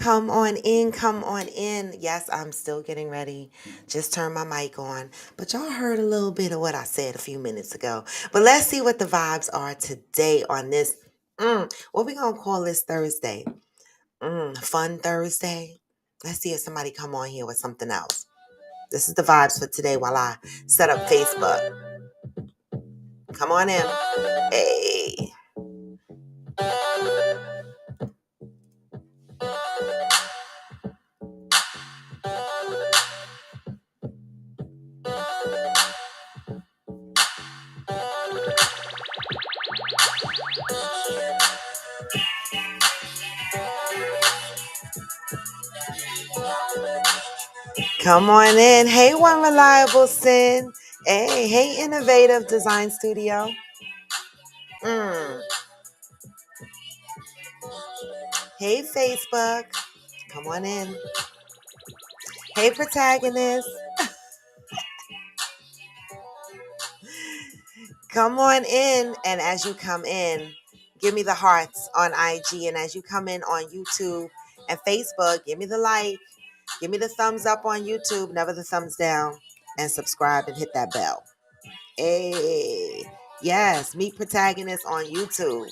Come on in, come on in. Yes, I'm still getting ready. Just turned my mic on. But y'all heard a little bit of what I said a few minutes ago. But let's see what the vibes are today on this. What we gonna call this Thursday? Fun Thursday. Let's see if somebody come on here with something else. This is the vibes for today while I set up Facebook. Come on in. Hey. Come on in. Hey, One Reliable Sin. Hey, Innovative Design Studio. Mm. Hey, Facebook. Come on in. Hey, Protagonist. Come on in. And as you come in, give me the hearts on IG. And as you come in on YouTube and Facebook, give me the like. Give me the thumbs up on YouTube. Never the thumbs down. And subscribe and hit that bell. Hey. Yes, meet Protagonist on YouTube.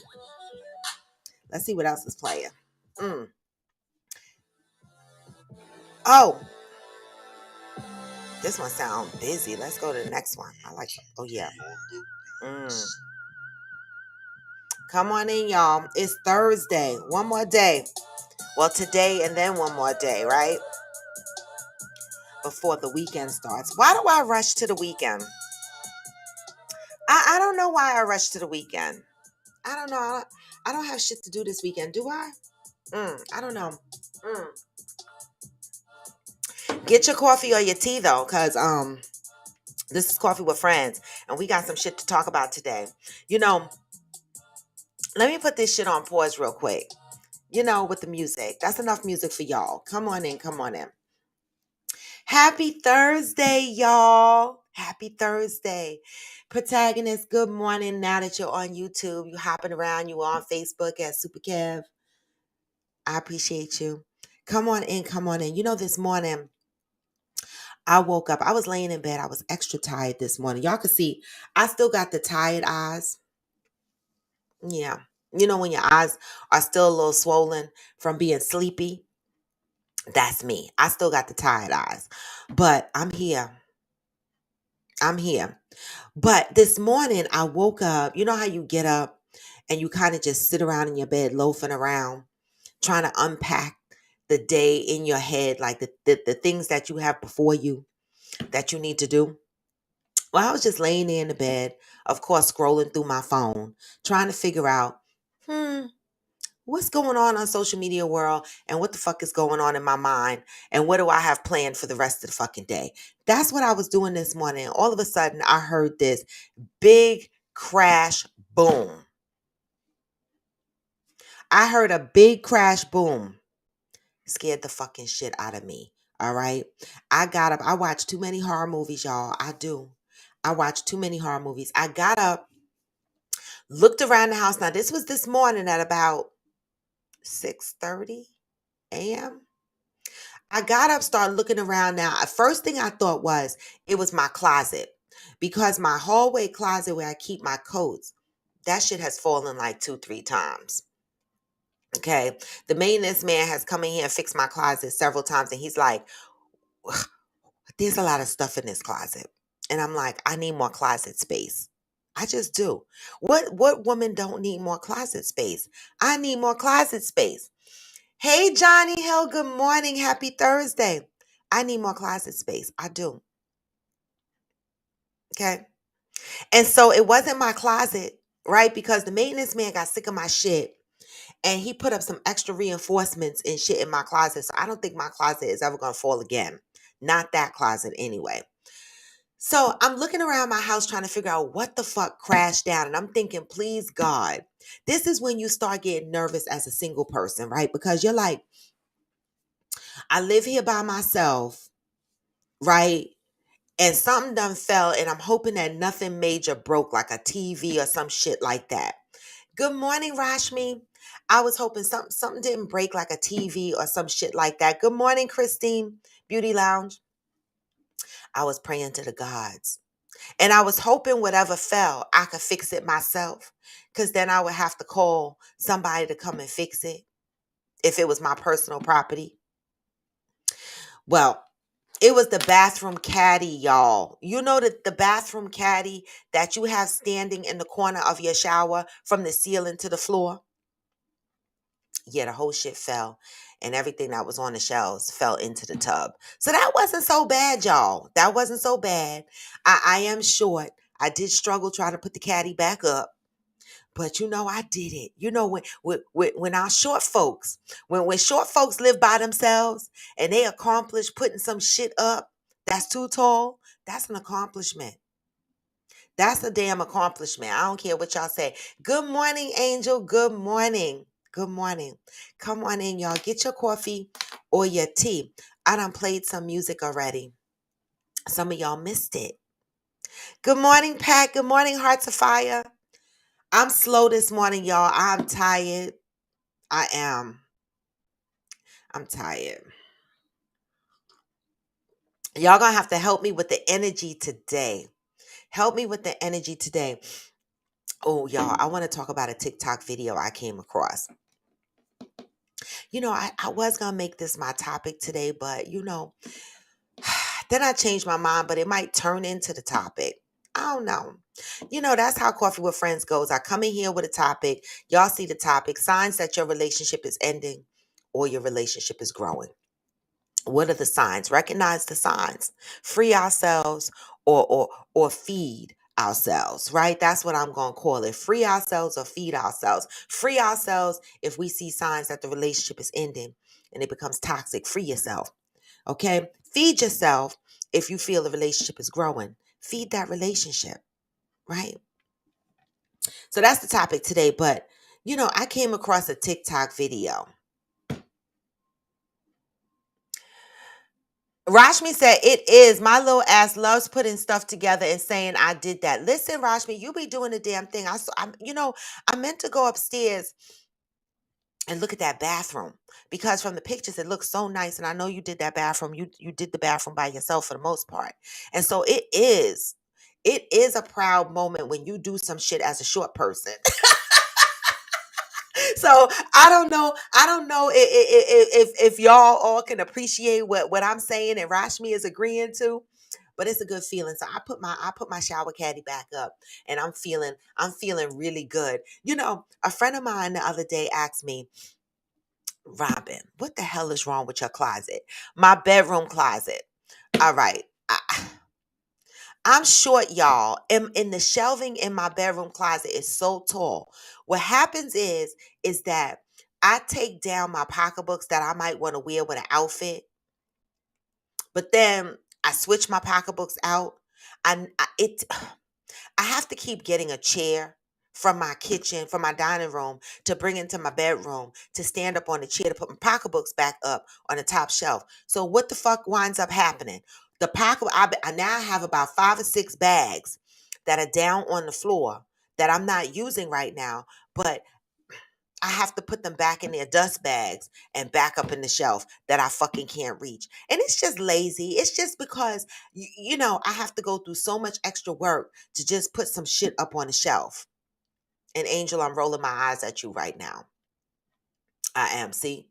Let's see what else is playing. Oh, this one sounds busy. Let's go to the next one. I like. Oh yeah. Come on in, y'all. It's Thursday. One more day. Well, today and then one more day, right? Before the weekend starts. Why do I rush to the weekend? I don't know why I rush to the weekend. I don't know. I don't have shit to do this weekend, do I? I don't know. Get your coffee or your tea though, because this is Coffee with Friends, and we got some shit to talk about today. You know, let me put this shit on pause real quick. With the music. That's enough music for y'all. Come on in, come on in. Happy Thursday, y'all. Happy Thursday. Protagonist, good morning. Now that you're on YouTube, you hopping around, you on Facebook at Super Kev. I appreciate you. Come on in, come on in. This morning, I woke up. I was laying in bed. I was extra tired this morning. Y'all can see I still got the tired eyes. Yeah. When your eyes are still a little swollen from being sleepy. That's me. I still got the tired eyes. But I'm here. I'm here. But this morning I woke up. You know how you get up and you kind of just sit around in your bed loafing around, trying to unpack the day in your head, like the things that you have before you that you need to do. Well, I was just laying there in the bed, of course, scrolling through my phone, trying to figure out, what's going on social media world and what the fuck is going on in my mind and what do I have planned for the rest of the fucking day. That's what I was doing this morning. All of a sudden, I heard this big crash boom. I heard a big crash boom. Scared the fucking shit out of me. All right. I got up. I watch too many horror movies, y'all. I do. I watch too many horror movies. I got up, looked around the house. Now, this was this morning at about 6:30 a.m. I got up, started looking around now. First thing I thought was it was my closet because my hallway closet where I keep my coats, that shit has fallen like 2-3 times. Okay. The maintenance man has come in here and fixed my closet several times. And he's like, there's a lot of stuff in this closet. And I'm like, I need more closet space. I just do. What woman don't need more closet space? I need more closet space. Hey, Johnny Hill, good morning. Happy Thursday. I need more closet space. I do. Okay. And so it wasn't my closet, right? Because the maintenance man got sick of my shit and he put up some extra reinforcements and shit in my closet. So I don't think my closet is ever going to fall again. Not that closet anyway. So I'm looking around my house trying to figure out what the fuck crashed down. And I'm thinking, please God, this is when you start getting nervous as a single person, right? Because you're like, I live here by myself, right? And something done fell, and I'm hoping that nothing major broke, like a TV or some shit like that. Good morning, Rashmi. I was hoping something didn't break like a TV or some shit like that. Good morning, Christine, Beauty Lounge. I was praying to the gods. And I was hoping whatever fell, I could fix it myself. Because then I would have to call somebody to come and fix it if it was my personal property. Well, it was the bathroom caddy, y'all. You know the bathroom caddy that you have standing in the corner of your shower from the ceiling to the floor? Yeah, the whole shit fell. And everything that was on the shelves fell into the tub. So that wasn't so bad, y'all. That wasn't so bad. I am short. I did struggle trying to put the caddy back up. But I did it. When our short folks, when short folks live by themselves and they accomplish putting some shit up that's too tall, that's an accomplishment. That's a damn accomplishment. I don't care what y'all say. Good morning, Angel. Good morning. Good morning. Come on in, y'all. Get your coffee or your tea. I done played some music already. Some of y'all missed it. Good morning, Pat. Good morning, Hearts of Fire. I'm slow this morning, y'all. I'm tired. I am. I'm tired. Y'all gonna have to help me with the energy today. Help me with the energy today. Oh, y'all, I want to talk about a TikTok video I came across. I was gonna make this my topic today, but then I changed my mind, but it might turn into the topic. I don't know. That's how Coffee with Friends goes. I come in here with a topic. Y'all see the topic. Signs that your relationship is ending or your relationship is growing. What are the signs? Recognize the signs. Free ourselves or feed ourselves, right? That's what I'm going to call it. Free ourselves or feed ourselves. Free ourselves if we see signs that the relationship is ending and it becomes toxic. Free yourself. Okay? Feed yourself if you feel the relationship is growing. Feed that relationship, right? So that's the topic today, but I came across a TikTok video. Rashmi said, it is. My little ass loves putting stuff together and saying I did that. Listen, Rashmi, you be doing the damn thing. I meant to go upstairs and look at that bathroom because from the pictures it looks so nice. And I know you did that bathroom. You did the bathroom by yourself for the most part. And so it is. It is a proud moment when you do some shit as a short person. So I don't know. I don't know if y'all all can appreciate what I'm saying and Rashmi is agreeing to, but it's a good feeling. So I put my shower caddy back up, and I'm feeling really good. A friend of mine the other day asked me, Robin, what the hell is wrong with your closet? My bedroom closet. All right. I'm short, y'all. In the shelving in my bedroom closet is so tall. What happens is that I take down my pocketbooks that I might want to wear with an outfit, but then I switch my pocketbooks out. It I have to keep getting a chair from my kitchen, from my dining room, to bring into my bedroom, to stand up on the chair to put my pocketbooks back up on the top shelf. So what the fuck winds up happening? The pocket, I now have about 5 or 6 bags that are down on the floor that I'm not using right now, but I have to put them back in their dust bags and back up in the shelf that I fucking can't reach. And it's just lazy. It's just because, I have to go through so much extra work to just put some shit up on the shelf. And Angel, I'm rolling my eyes at you right now. I am, see?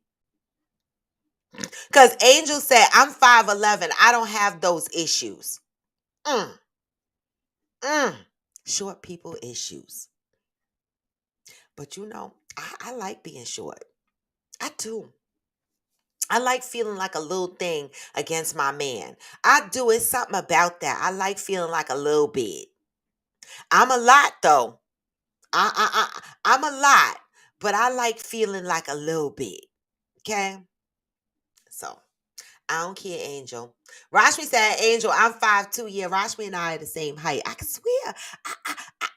Because Angel said, I'm 5'11". I don't have those issues. Mm, mm. Short people issues. But I like being short. I do. I like feeling like a little thing against my man. I do. It's something about that. I like feeling like a little bit. I'm a lot though. I'm a lot, but I like feeling like a little bit. Okay. So I don't care, Angel. Rashmi said, Angel, I'm 5'2". Yeah, Rashmi and I are the same height. I can swear.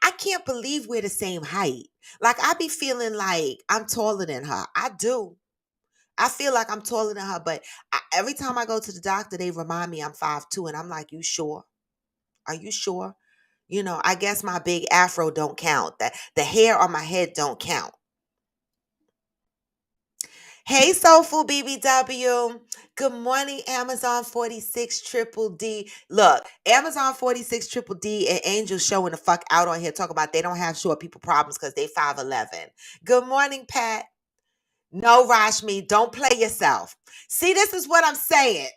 I can't believe we're the same height. Like I be feeling like I'm taller than her. I do. I feel like I'm taller than her, but every time I go to the doctor, they remind me I'm 5'2", and I'm like, you sure? Are you sure? I guess my big afro don't count. That the hair on my head don't count. Hey, Soulful BBW. Good morning, Amazon 46 Triple D. Look, Amazon 46 Triple D and Angel showing the fuck out on here talking about they don't have short people problems because they 5'11. Good morning, Pat. No, Rashmi, don't play yourself. See, this is what I'm saying.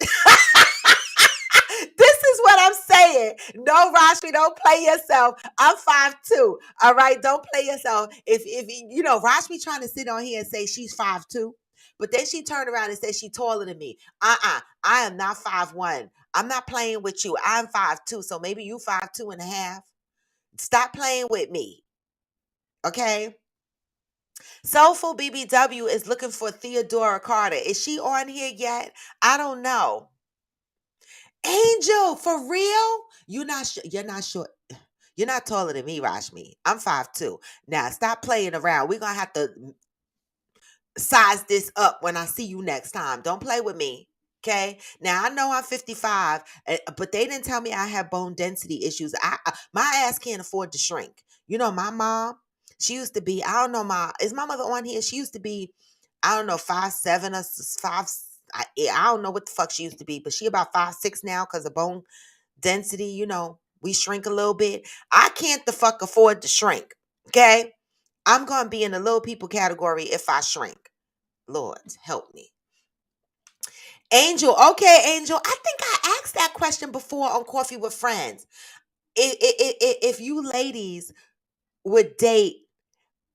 This is what I'm saying. No, Rashmi, don't play yourself. I'm 5'2". All right, don't play yourself. If Rashmi trying to sit on here and say she's 5'2", but then she turned around and said she's taller than me. I am not 5'1". I'm not playing with you. I'm 5'2", so maybe you 5'2 and a half. Stop playing with me. Okay? Soulful BBW is looking for Theodora Carter. Is she on here yet? I don't know. Angel, for real? You're not sure. You're not taller than me, Rashmi. I'm 5'2". Now stop playing around. We're gonna have to size this up when I see you next time. Don't play with me. Okay. Now I know I'm 55, but they didn't tell me I have bone density issues. My ass can't afford to shrink. My mom, she used to be, I don't know, is my mother on here? She used to be, I don't know, 5'7" or five. I don't know what the fuck she used to be, but she about 5'6" now because of bone density. We shrink a little bit. I can't the fuck afford to shrink. Okay. I'm gonna be in the little people category if I shrink. Lord, help me. Angel, okay, Angel. I think I asked that question before on Coffee with Friends. If you ladies would date,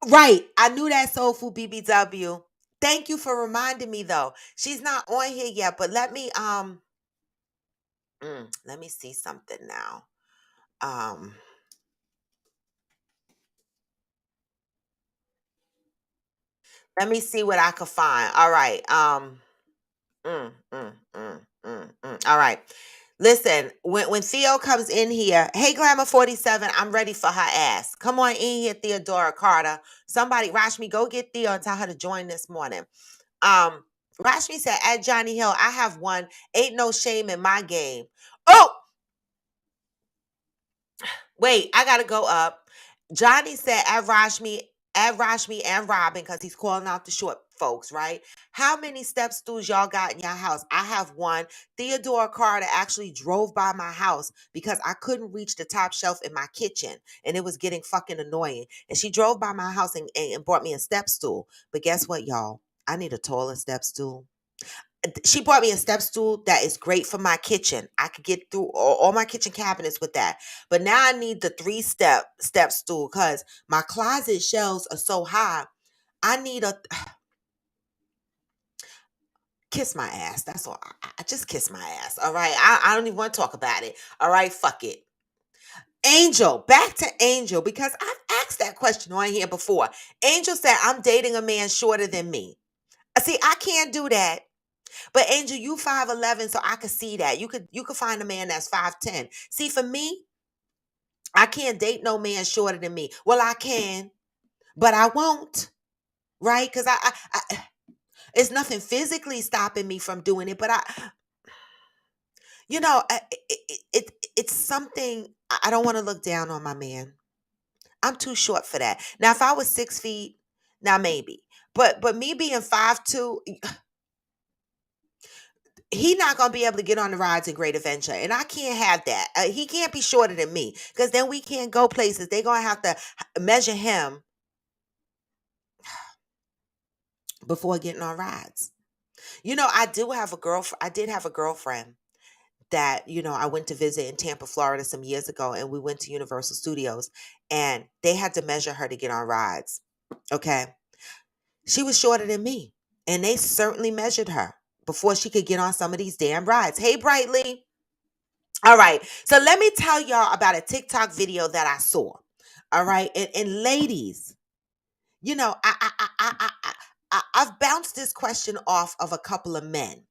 right? I knew that soulful BBW. Thank you for reminding me though. She's not on here yet, but let me see something now. Um, let me see what I could find. All right. All right. Listen, when Theo comes in here, hey Glamour 47, I'm ready for her ass. Come on in here, Theodora Carter. Somebody, Rashmi, go get Theo and tell her to join this morning. Um, Rashmi said, at Johnny Hill, I have one. Ain't no shame in my game. Oh, wait, I gotta go up. Johnny said at Rashmi and Robin, because he's calling out the short folks, right? How many step stools y'all got in your house? I have one. Theodore Carter actually drove by my house because I couldn't reach the top shelf in my kitchen and it was getting fucking annoying. And she drove by my house and brought me a step stool. But guess what, y'all? I need a taller step stool. She bought me a step stool that is great for my kitchen. I could get through all my kitchen cabinets with that. But now I need the three step stool because my closet shelves are so high. I need a kiss my ass. That's all. I just kiss my ass. All right. I don't even want to talk about it. All right. Fuck it. Angel, back to Angel, because I've asked that question on here before. Angel said, I'm dating a man shorter than me. See, I can't do that. But Angel, you 5'11", so I could see that. You could find a man that's 5'10". See, for me, I can't date no man shorter than me. Well, I can, but I won't, right? Because it's nothing physically stopping me from doing it. But it's something. I don't want to look down on my man. I'm too short for that. Now, if I was 6 feet, now maybe. But me being 5'2", he not gonna be able to get on the rides in Great Adventure, and I can't have that. He can't be shorter than me, because then we can't go places. They're gonna have to measure him before getting on rides. I did have a girlfriend that I went to visit in Tampa, Florida, some years ago, and we went to Universal Studios, and they had to measure her to get on rides. Okay, she was shorter than me, and they certainly measured her before she could get on some of these damn rides. Hey, Brightly. All right. So let me tell y'all about a TikTok video that I saw. All right. And ladies, I've bounced this question off of a couple of men.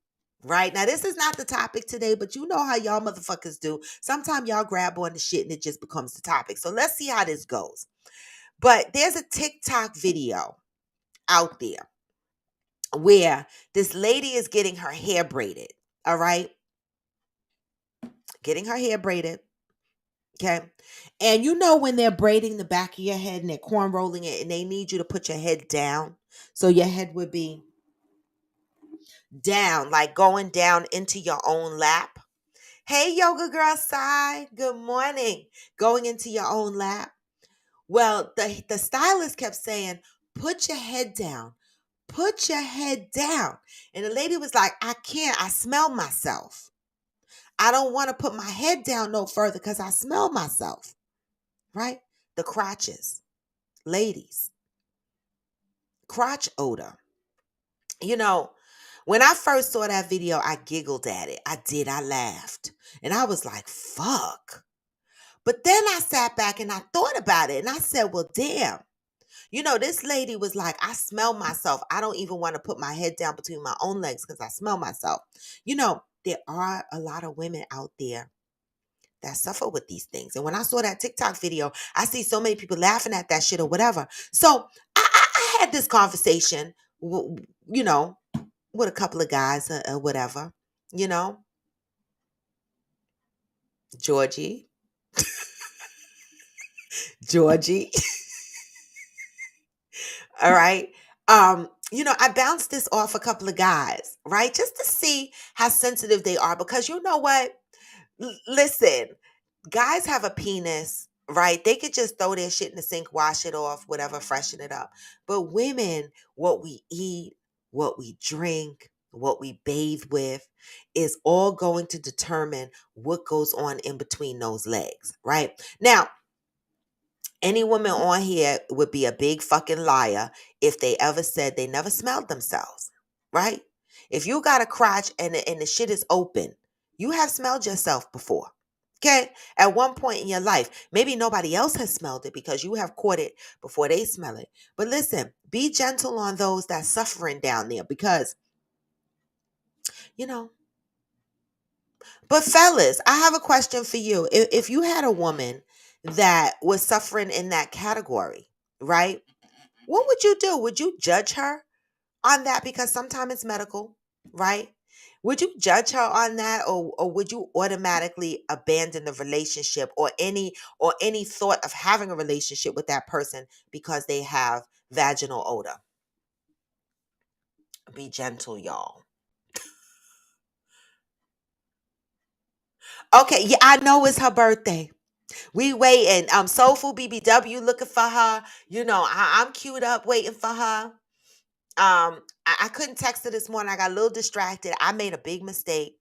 Right. Now, this is not the topic today, but you know how y'all motherfuckers do. Sometimes y'all grab on the shit and it just becomes the topic. So let's see how this goes. But there's a TikTok video out there where this lady is getting her hair braided. All right. Getting her hair braided. Okay. And you know when they're braiding the back of your head and they're corn rolling it and they need you to put your head down. So your head would be down, like going down into your own lap. Hey, yoga girl side. Good morning. Going into your own lap. Well, the stylist kept saying, put your head down. Put your head down. And the lady was like, I can't. I smell myself. I don't want to put my head down no further because I smell myself. Right? The crotches. Ladies, crotch odor. You know, when I first saw that video, I giggled at it. I did. I laughed. And I was like, fuck. But then I sat back and I thought about it and I said, well, damn. You know, this lady was like, I smell myself. I don't even want to put my head down between my own legs because I smell myself. You know, there are a lot of women out there that suffer with these things. And when I saw that TikTok video, I see so many people laughing at that shit or whatever. So I had this conversation, you know, with a couple of guys or whatever, you know, Georgie, Georgie. All right. You know, I bounced this off a couple of guys, right? Just to see how sensitive they are. Because you know what? Listen, guys have a penis, right? They could just throw their shit in the sink, wash it off, whatever, freshen it up. But women, what we eat, what we drink, what we bathe with is all going to determine what goes on in between those legs, right? Now, any woman on here would be a big fucking liar if they ever said they never smelled themselves, right? If you got a crotch and the shit is open, you have smelled yourself before. Okay? At one point in your life, maybe nobody else has smelled it because you have caught it before they smell it. But listen, be gentle on those that's suffering down there because, you know, but fellas, I have a question for you. If you had a woman that was suffering in that category, right? What would you do? Would you judge her on that? Because sometimes it's medical, right? Would you judge her on that or would you automatically abandon the relationship or any thought of having a relationship with that person because they have vaginal odor? Be gentle, y'all. Okay, yeah, I know it's her birthday. We waiting. Soulful BBW looking for her. You know, I'm queued up waiting for her. I couldn't text her this morning. I got a little distracted. I made a big mistake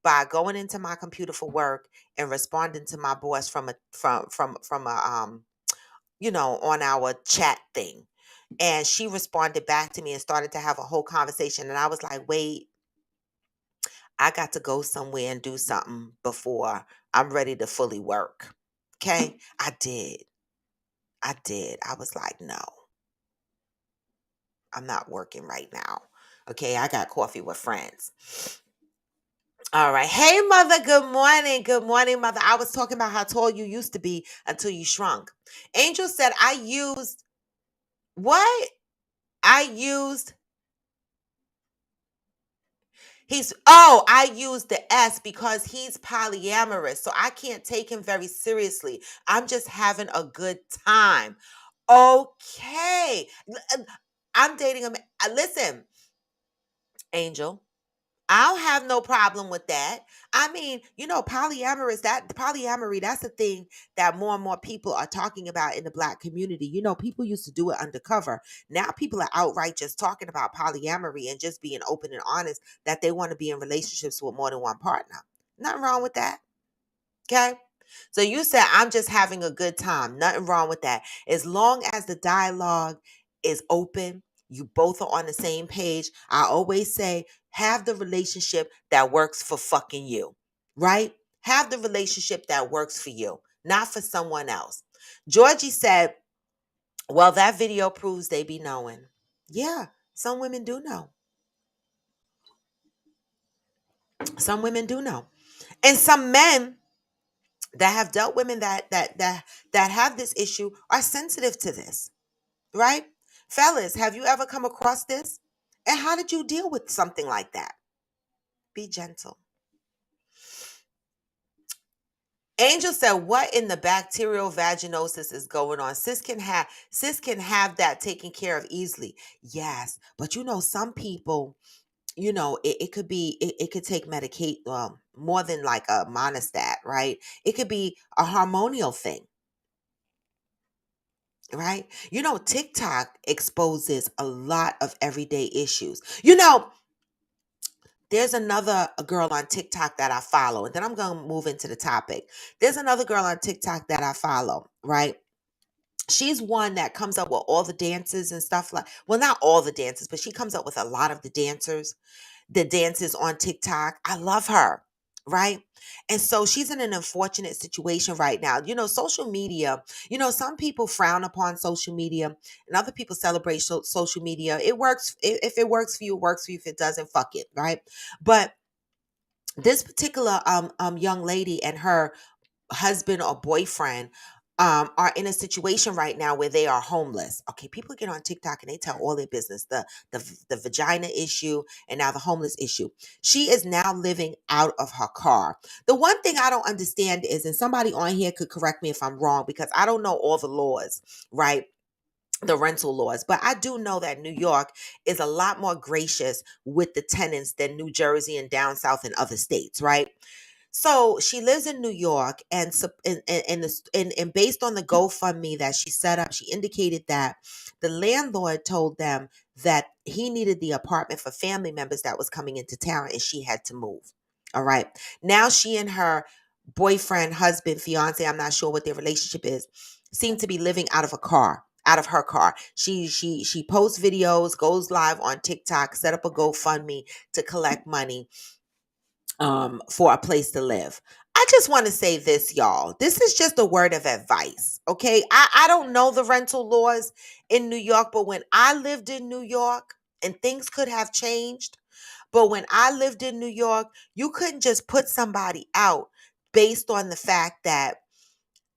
by going into my computer for work and responding to my boss from a you know, on our chat thing. And she responded back to me and started to have a whole conversation. And I was like, wait, I got to go somewhere and do something before I'm ready to fully work. Okay. I did. I did. I was like, no, I'm not working right now. Okay. I got coffee with friends. All right. Hey, mother. Good morning. Good morning, mother. I was talking about how tall you used to be until you shrunk. Angel said, I used what? I used, I used the S because he's polyamorous. So I can't take him very seriously. I'm just having a good time. Okay. I'm dating him. Listen, Angel. I don't have no problem with that. I mean, you know, polyamory, that's a thing that more and more people are talking about in the black community. You know, people used to do it undercover. Now people are outright just talking about polyamory and just being open and honest that they want to be in relationships with more than one partner. Nothing wrong with that. Okay. So you said, I'm just having a good time. Nothing wrong with that. As long as the dialogue is open, you both are on the same page. I always say, have the relationship that works for fucking you, right? Have the relationship that works for you, not for someone else. Georgie said, well, that video proves they be knowing. Yeah, some women do know. Some women do know. And some men that have dealt women that have this issue are sensitive to this, right? Fellas, have you ever come across this? And how did you deal with something like that? Be gentle. Angel said, "What in the bacterial vaginosis is going on? Sis can have that taken care of easily." Yes, but some people, it could be it could take medicate more than like a monostat, right? It could be a hormonal thing, right? TikTok exposes a lot of everyday issues. There's another girl on TikTok that I follow, and then I'm going to move into the topic. There's another girl on TikTok that I follow, right? She's one that comes up with all the dances and stuff, like, well, not all the dances, but she comes up with a lot of the dances on TikTok. I love her, right? And so she's in an unfortunate situation right now. Social media, some people frown upon social media and other people celebrate social media. It works. If it works for you, it works for you. If it doesn't, fuck it, right? But this particular young lady and her husband or boyfriend are in a situation right now where they are homeless. Okay, people get on TikTok and they tell all their business, the vagina issue and now the homeless issue. She is now living out of her car. The one thing I don't understand is, and somebody on here could correct me if I'm wrong because I don't know all the laws, right? The rental laws, but I do know that New York is a lot more gracious with the tenants than New Jersey and down south and other states, right? So she lives in New York, and based on the GoFundMe that she set up, she indicated that the landlord told them that he needed the apartment for family members that was coming into town, and she had to move. All right. Now she and her boyfriend, husband, fiance, I'm not sure what their relationship is, seem to be living out of a car. Out of her car. She posts videos, goes live on TikTok, set up a GoFundMe to collect money for a place to live. I just want to say this, y'all. This is just a word of advice. Okay. I don't know the rental laws in New York, but when I lived in New York, and things could have changed, but when I lived in New York, you couldn't just put somebody out based on the fact that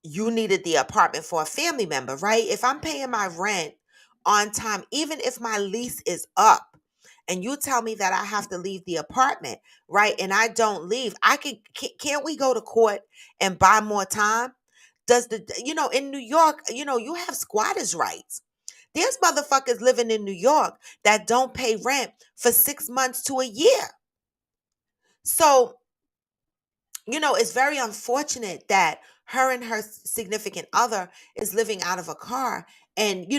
you needed the apartment for a family member, right? If I'm paying my rent on time, even if my lease is up, and you tell me that I have to leave the apartment, right? And I don't leave, can't we go to court and buy more time? In New York, you have squatters' rights. There's motherfuckers living in New York that don't pay rent for 6 months to a year. So, it's very unfortunate that her and her significant other is living out of a car. And,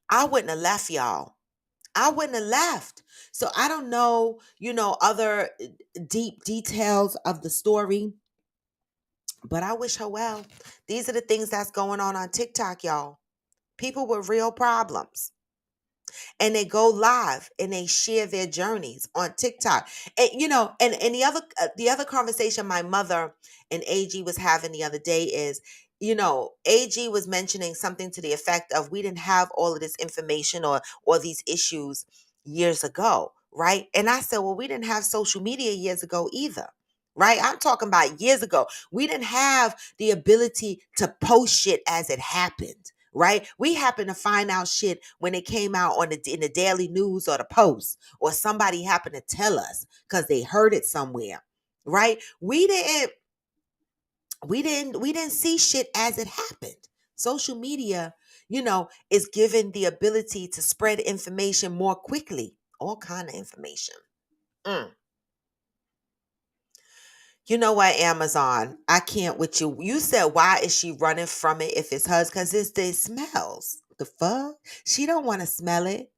I wouldn't have left, y'all. I wouldn't have left. So I don't know, other deep details of the story, but I wish her well. These are the things that's going on TikTok, y'all. People with real problems, and they go live and they share their journeys on TikTok. And and the other conversation my mother and AG was having the other day is, AG was mentioning something to the effect of, we didn't have all of this information or these issues years ago, right? And I said, well, we didn't have social media years ago either. Right? I'm talking about years ago. We didn't have the ability to post shit as it happened, right? We happened to find out shit when it came out in the Daily News or the Post, or somebody happened to tell us because they heard it somewhere, right? We didn't see shit as it happened. Social media, is given the ability to spread information more quickly, all kind of information. Mm. You know what, Amazon? I can't with you. You said, why is she running from it if it's hers? Because it's the smells. The fuck? She don't want to smell it.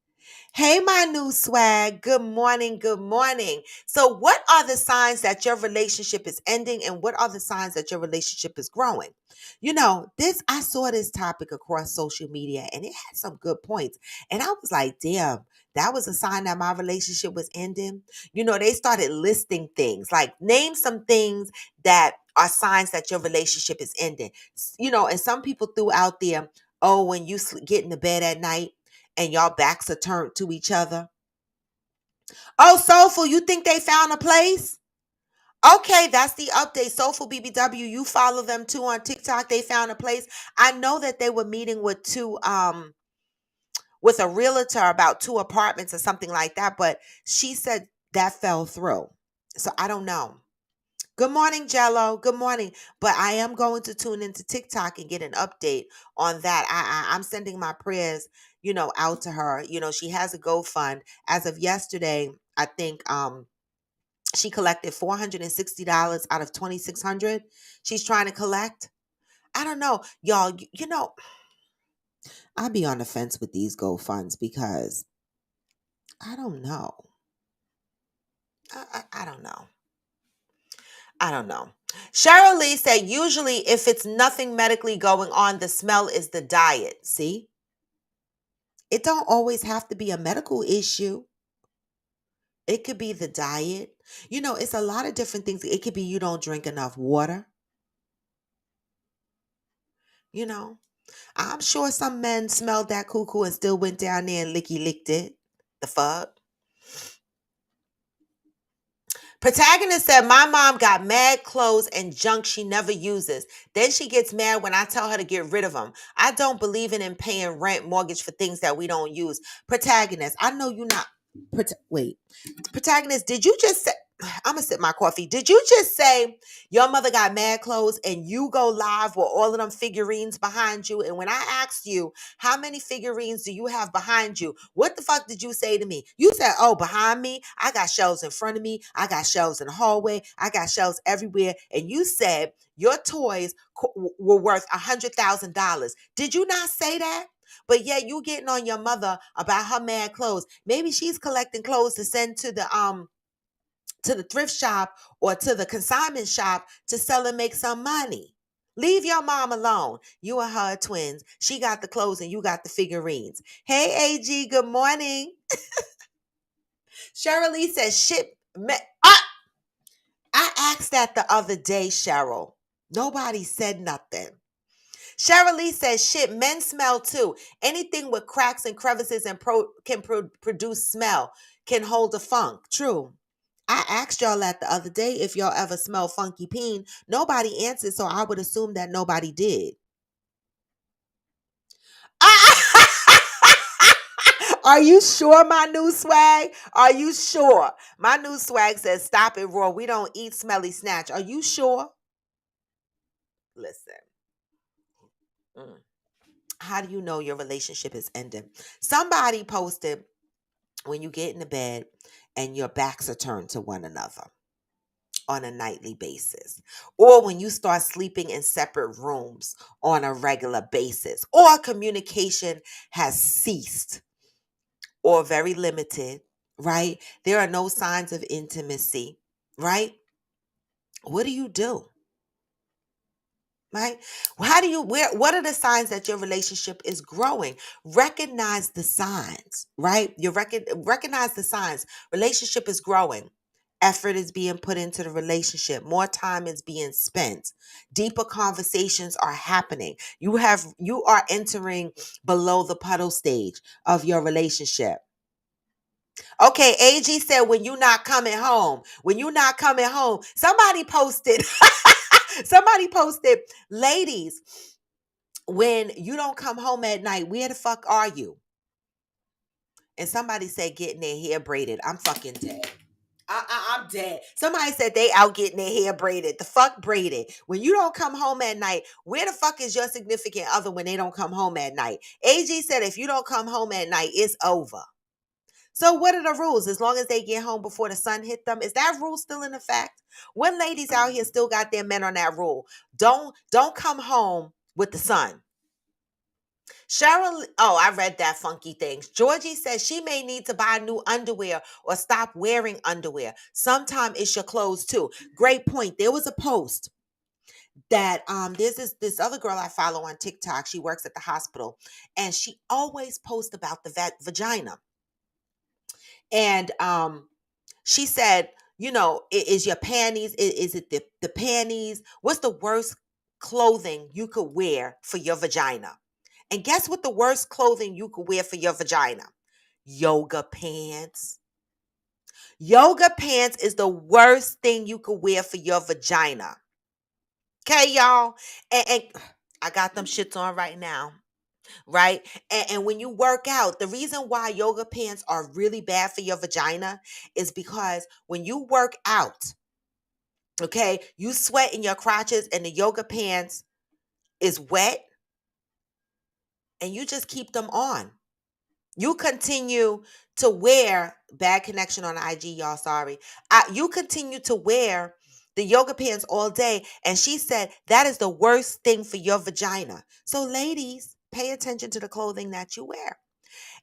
Hey, my new swag. Good morning. Good morning. So, what are the signs that your relationship is ending, and what are the signs that your relationship is growing? I saw this topic across social media and it had some good points. And I was like, damn, that was a sign that my relationship was ending. They started listing things like, name some things that are signs that your relationship is ending. And some people threw out there, oh, when you get into bed at night and y'all backs are turned to each other. Oh, Soulful, you think they found a place? Okay, that's the update. Soulful BBW, you follow them too on TikTok. They found a place. I know that they were meeting with a realtor about two apartments or something like that, but she said that fell through. So I don't know. Good morning, Jello. Good morning. But I am going to tune into TikTok and get an update on that. I'm sending my prayers, out to her. She has a GoFund. As of yesterday, I think she collected $460 out of 2,600. She's trying to collect. I don't know, y'all. I be on the fence with these GoFunds because I don't know. I don't know. I don't know. Cheryl Lee said, usually if it's nothing medically going on, the smell is the diet. See? It don't always have to be a medical issue. It could be the diet. It's a lot of different things. It could be you don't drink enough water. You know, I'm sure some men smelled that cuckoo and still went down there and licky licked it. The fuck? Protagonist said, my mom got mad clothes and junk she never uses. Then she gets mad when I tell her to get rid of them. I don't believe in paying rent, mortgage for things that we don't use. Protagonist, I know you not. Wait. Protagonist, did you just say, I'm going to sip my coffee. Did you just say your mother got mad clothes and you go live with all of them figurines behind you? And when I asked you, how many figurines do you have behind you? What the fuck did you say to me? You said, oh, behind me, I got shelves in front of me. I got shelves in the hallway. I got shelves everywhere. And you said your toys were worth $100,000. Did you not say that? But yet you getting on your mother about her mad clothes. Maybe she's collecting clothes to send to the thrift shop or to the consignment shop to sell and make some money. Leave your mom alone. You and her are twins. She got the clothes and you got the figurines. Hey, AG, good morning. Cheryl Lee says, shit. I asked that the other day, Cheryl. Nobody said nothing. Cheryl Lee says, shit, men smell too. Anything with cracks and crevices and can produce smell, can hold a funk. True. I asked y'all that the other day if y'all ever smell funky peen. Nobody answered, so I would assume that nobody did. Are you sure, my new swag? Are you sure? My new swag says, stop it, raw. We don't eat smelly snatch. Are you sure? Listen. Mm. How do you know your relationship is ending? Somebody posted when you get into bed and your backs are turned to one another on a nightly basis, or when you start sleeping in separate rooms on a regular basis, or communication has ceased or very limited, right? There are no signs of intimacy, right? What do you do? Right? What are the signs that your relationship is growing? Recognize the signs, right? Recognize the signs. Relationship is growing. Effort is being put into the relationship. More time is being spent. Deeper conversations are happening. You are entering below the puddle stage of your relationship. Okay, AG said when you not coming home. When you not coming home. Somebody posted somebody posted, ladies, when you don't come home at night, where the fuck are you? And somebody said getting their hair braided. I'm fucking dead. I'm dead. Somebody said they out getting their hair braided. The fuck braided. When you don't come home at night, where the fuck is your significant other when they don't come home at night? AG said if you don't come home at night, it's over. So what are the rules? As long as they get home before the sun hit them, is that rule still in effect? When ladies out here still got their men on that rule, don't come home with the sun. Cheryl, oh, I read that funky thing. Georgie says she may need to buy new underwear or stop wearing underwear. Sometimes it's your clothes too. Great point. There was a post that there's this other girl I follow on TikTok. She works at the hospital and she always posts about the vagina. And she said, is your panties, is it the panties? What's the worst clothing you could wear for your vagina? And guess what the worst clothing you could wear for your vagina? Yoga pants. Yoga pants is the worst thing you could wear for your vagina. Okay, y'all? And I got them shits on right now. Right? And when you work out, the reason why yoga pants are really bad for your vagina is because when you work out, Okay, you sweat in your crotches and the yoga pants is wet and you just keep them on. You continue to wear bad connection on IG, y'all. Sorry. You continue to wear the yoga pants all day. And she said that is the worst thing for your vagina. So, ladies, pay attention to the clothing that you wear.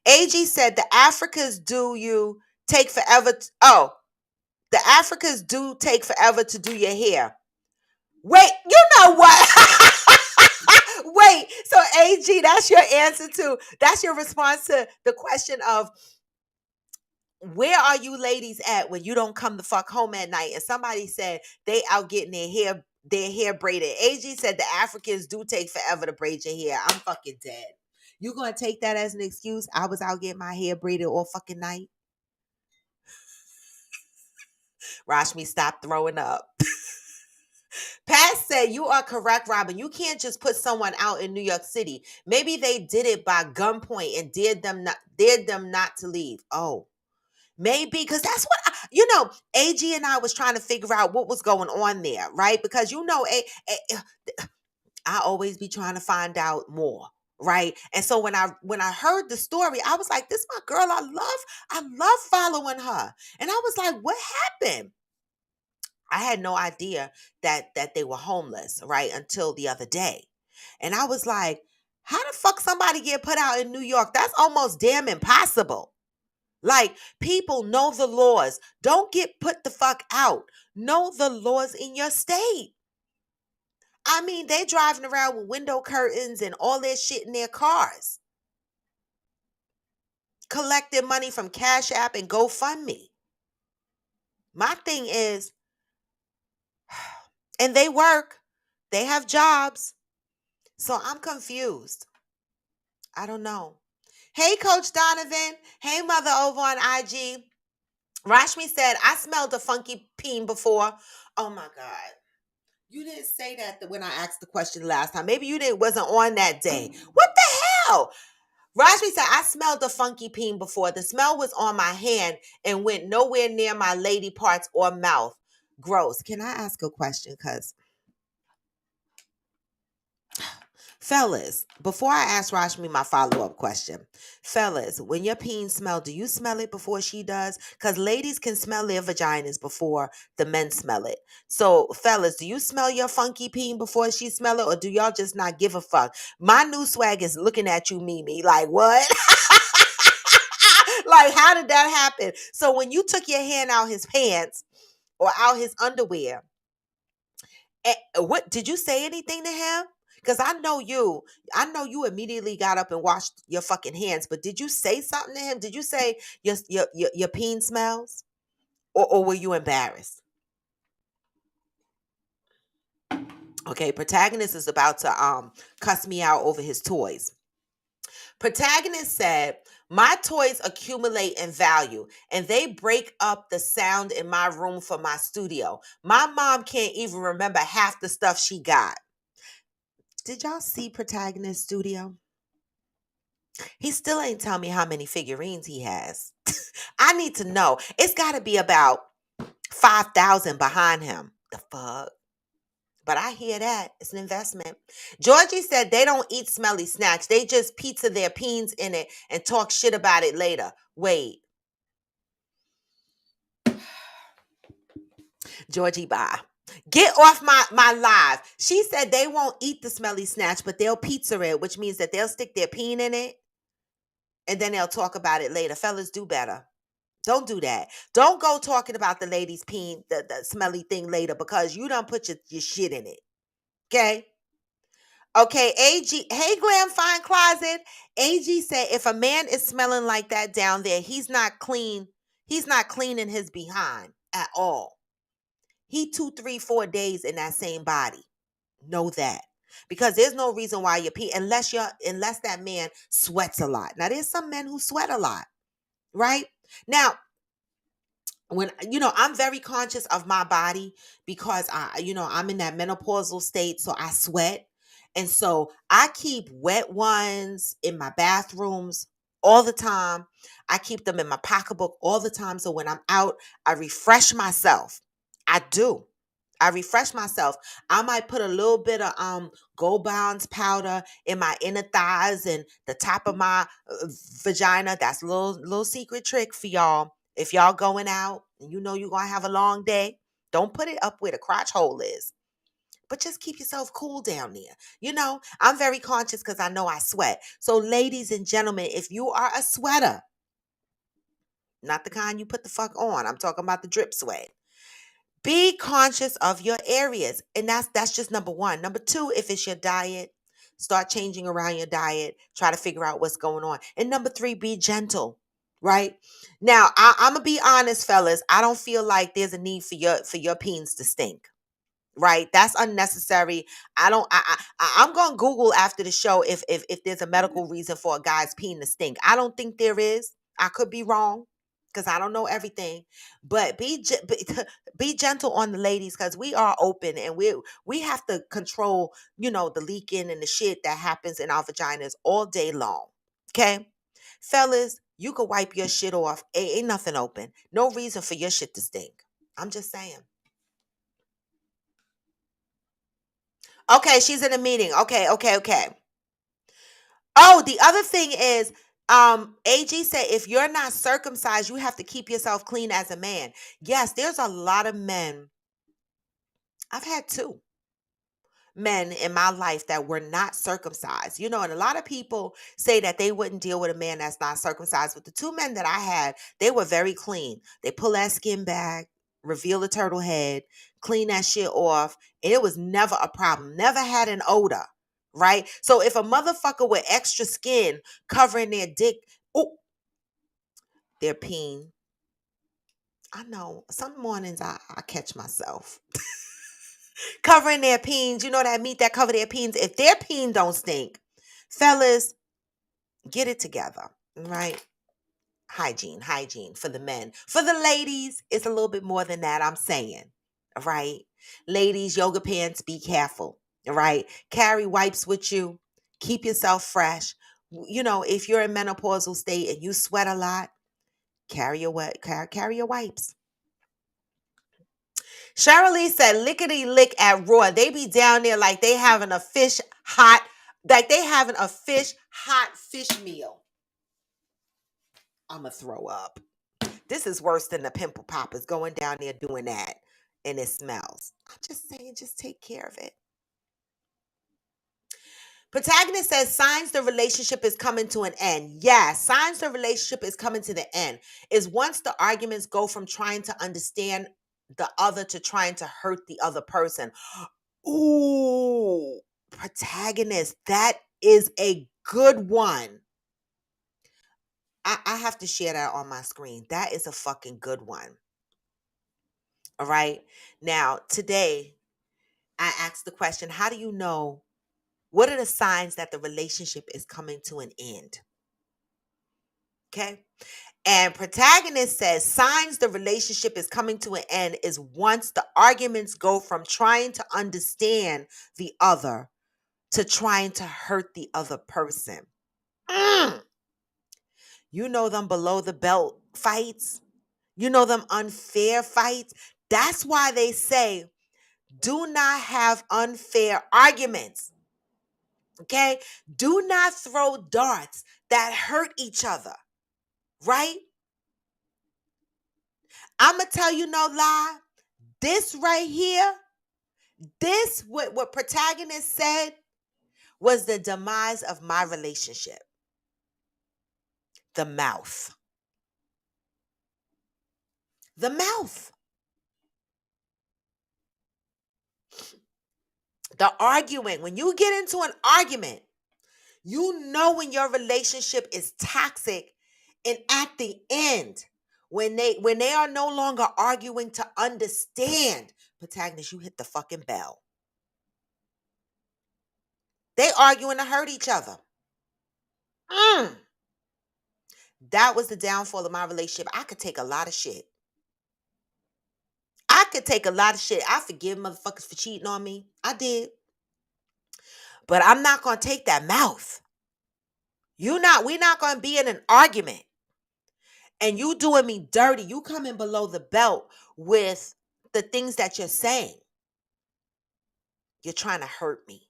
AG said the Africans do you take forever. The Africans do take forever to do your hair. Wait, you know what? Wait, so AG, that's your answer to, that's your response to the question of where are you ladies at when you don't come the fuck home at night? And somebody said they out getting their hair braided. AG said the Africans do take forever to braid your hair. I'm fucking dead. You gonna take that as an excuse? I was out getting my hair braided all fucking night. Rashmi, stop throwing up. Pat said, you are correct, Robin. You can't just put someone out in New York City. Maybe they did it by gunpoint and dared them not to leave. Oh, maybe, because that's what, AG and I was trying to figure out what was going on there, right? Because, I always be trying to find out more. Right. And so when I heard the story, I was like, this my girl. I love following her. And I was like, what happened? I had no idea that they were homeless, right? Until the other day. And I was like, how the fuck somebody get put out in New York? That's almost damn impossible. Like, people know the laws. Don't get put the fuck out. Know the laws in your state. I mean, they driving around with window curtains and all that shit in their cars. Collecting money from Cash App and GoFundMe. My thing is, and they work. They have jobs. So I'm confused. I don't know. Hey, Coach Donovan. Hey, Mother over on IG. Rashmi said, I smelled a funky peen before. Oh, my God. You didn't say that when I asked the question last time. Maybe you didn't wasn't on that day. What the hell? Rashmi said, I smelled a funky peen before. The smell was on my hand and went nowhere near my lady parts or mouth. Gross. Can I ask a question? Because fellas, before I ask Rashmi my follow-up question, fellas, when your peen smell, do you smell it before she does? Because ladies can smell their vaginas before the men smell it. So, fellas, do you smell your funky peen before she smell it, or do y'all just not give a fuck? My new swag is looking at you, Mimi, like, what? Like, how did that happen? So when you took your hand out his pants or out his underwear, what did you say anything to him? Because I know you immediately got up and washed your fucking hands, but did you say something to him? Did you say your peen smells? Or were you embarrassed? Okay, protagonist is about to cuss me out over his toys. Protagonist said, my toys accumulate in value and they break up the sound in my room for my studio. My mom can't even remember half the stuff she got. Did y'all see Protagonist studio? He still ain't tell me how many figurines he has. I need to know. It's got to be about 5,000 behind him. The fuck? But I hear that. It's an investment. Georgie said they don't eat smelly snacks. They just pizza their peens in it and talk shit about it later. Wait. Georgie, bye. Get off my live. She said they won't eat the smelly snatch, but they'll pizza it, which means that they'll stick their peen in it and then they'll talk about it later. Fellas, do better. Don't do that. Don't go talking about the lady's peen, the smelly thing later because you done put your shit in it. Okay? Okay, AG, hey Glam Fine Closet. AG said if a man is smelling like that down there, he's not clean. He's not cleaning his behind at all. He 2, 3, 4 days in that same body. Know that. Because there's no reason why you're pee unless that man sweats a lot. Now there's some men who sweat a lot, right? Now, when I'm very conscious of my body because I'm in that menopausal state, so I sweat. And so I keep wet ones in my bathrooms all the time. I keep them in my pocketbook all the time. So when I'm out, I refresh myself. I do. I refresh myself. I might put a little bit of Gold Bonds powder in my inner thighs and the top of my vagina. That's a little secret trick for y'all. If y'all going out and you know you're gonna have a long day, don't put it up where the crotch hole is. But just keep yourself cool down there. I'm very conscious because I know I sweat. So, ladies and gentlemen, if you are a sweater, not the kind you put the fuck on, I'm talking about the drip sweat. Be conscious of your areas. And that's just number one. Number two, if it's your diet, start changing around your diet. Try to figure out what's going on. And number three, be gentle. Right now, I'm gonna be honest, fellas. I don't feel like there's a need for your peens to stink. Right, that's unnecessary. I don't. I'm gonna Google after the show if there's a medical reason for a guy's peen to stink. I don't think there is. I could be wrong because I don't know everything. But be gentle on the ladies because we are open and we have to control the leaking and the shit that happens in our vaginas all day long. Okay, fellas, you could wipe your shit off. Ain't nothing open. No reason for your shit to stink. I'm just saying. Okay, she's in a meeting. Okay, okay, okay. Oh, the other thing is, AG said if you're not circumcised, you have to keep yourself clean as a man. Yes, there's a lot of men. I've had two men in my life that were not circumcised. And a lot of people say that they wouldn't deal with a man that's not circumcised. But the two men that I had, they were very clean. They pull that skin back, reveal the turtle head, clean that shit off, and it was never a problem. Never had an odor. Right? So if a motherfucker with extra skin covering their dick, oh, their peen. I know some mornings I catch myself covering their peens. You know that meat that cover their peens. If their peen don't stink, fellas, get it together, right? Hygiene for the men. For the ladies, it's a little bit more than that. I'm saying, right? Ladies, yoga pants, be careful, right? Carry wipes with you. Keep yourself fresh. If you're in menopausal state and you sweat a lot, carry your wipes. Cheryl said, lickety lick at Raw. They be down there like they having a fish hot fish meal. I'ma throw up. This is worse than the pimple poppers going down there doing that and it smells. I'm just saying, just take care of it. Protagonist says signs the relationship is coming to an end. Yeah, signs the relationship is coming to the end is once the arguments go from trying to understand the other to trying to hurt the other person. Ooh, protagonist, that is a good one. I have to share that on my screen. That is a fucking good one. All right. Now, today, I asked the question, how do you know what are the signs that the relationship is coming to an end? Okay. And protagonist says signs the relationship is coming to an end is once the arguments go from trying to understand the other to trying to hurt the other person. You know them below the belt fights. You know them unfair fights. That's why they say do not have unfair arguments. Okay? Do not throw darts that hurt each other. Right? I'm going to tell you no lie. This right here, what protagonist said was the demise of my relationship. The mouth. The mouth. The arguing. When you get into an argument, you know when your relationship is toxic, and at the end, when they are no longer arguing to understand, protagonist, you hit the fucking bell. They arguing to hurt each other. That was the downfall of my relationship. I could take a lot of shit. I could take a lot of shit. I forgive motherfuckers for cheating on me. I did. But I'm not going to take that mouth. We're not going to be in an argument. And you doing me dirty. You coming below the belt with the things that you're saying. You're trying to hurt me.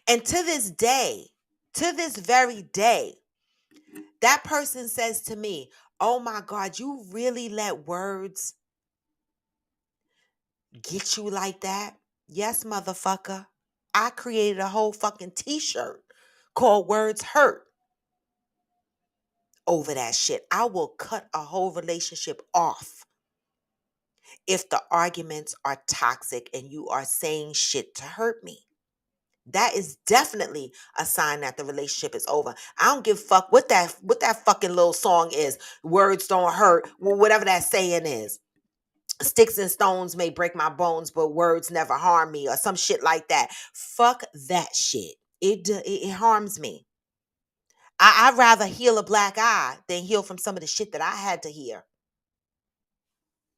And to this day, to this very day, that person says to me, oh my God, you really let words get you like that? Yes, motherfucker. I created a whole fucking t-shirt called Words Hurt over that shit. I will cut a whole relationship off if the arguments are toxic and you are saying shit to hurt me. That is definitely a sign that the relationship is over. I don't give a fuck what that fucking little song is. Words don't hurt. Well, whatever that saying is. Sticks and stones may break my bones, but words never harm me, or some shit like that. Fuck that shit. It harms me. I'd rather heal a black eye than heal from some of the shit that I had to hear.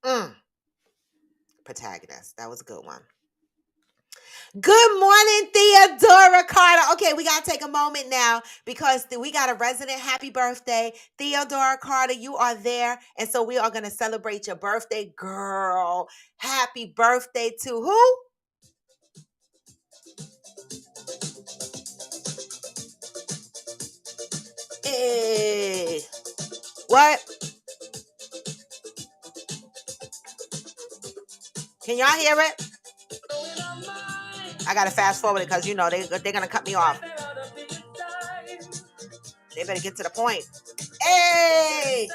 Mm. Protagonist. That was a good one. Good morning, Theodora Carter. Okay, we got to take a moment now because we got a resident happy birthday. Theodora Carter, you are there. And so we are going to celebrate your birthday, girl. Happy birthday to who? Hey. What? Can y'all hear it? I got to fast forward it because, they're going to cut me off. They better get to the point. Hey!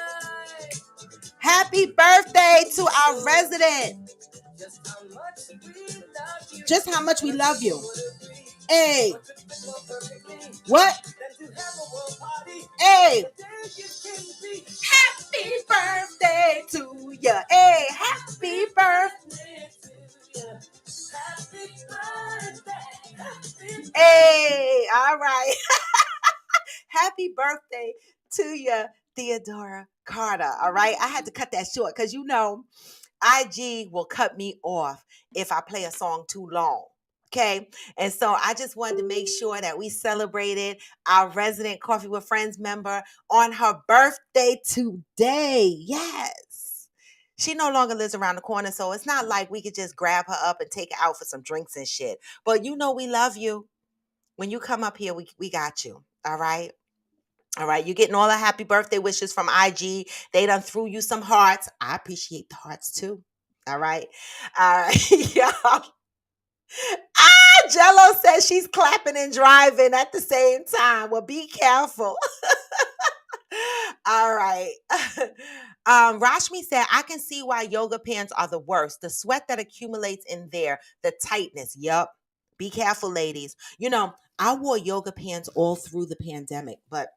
Happy birthday to our resident. Just how much we love you. Hey. What? Hey. Happy birthday to you. Hey, happy birthday. Hey, all right. Happy birthday to you, Theodora Carter. All right. I had to cut that short because IG will cut me off if I play a song too long. Okay. And so I just wanted to make sure that we celebrated our resident Coffee with Friends member on her birthday today. Yes. She no longer lives around the corner, so it's not like we could just grab her up and take her out for some drinks and shit. But we love you. When you come up here, we got you. All right. All right, you're getting all the happy birthday wishes from IG. They done threw you some hearts. I appreciate the hearts too. All right. All right. Y'all. Jello says she's clapping and driving at the same time. Well, be careful. All right. Rashmi said, I can see why yoga pants are the worst. The sweat that accumulates in there, the tightness. Yup. Be careful, ladies. I wore yoga pants all through the pandemic, but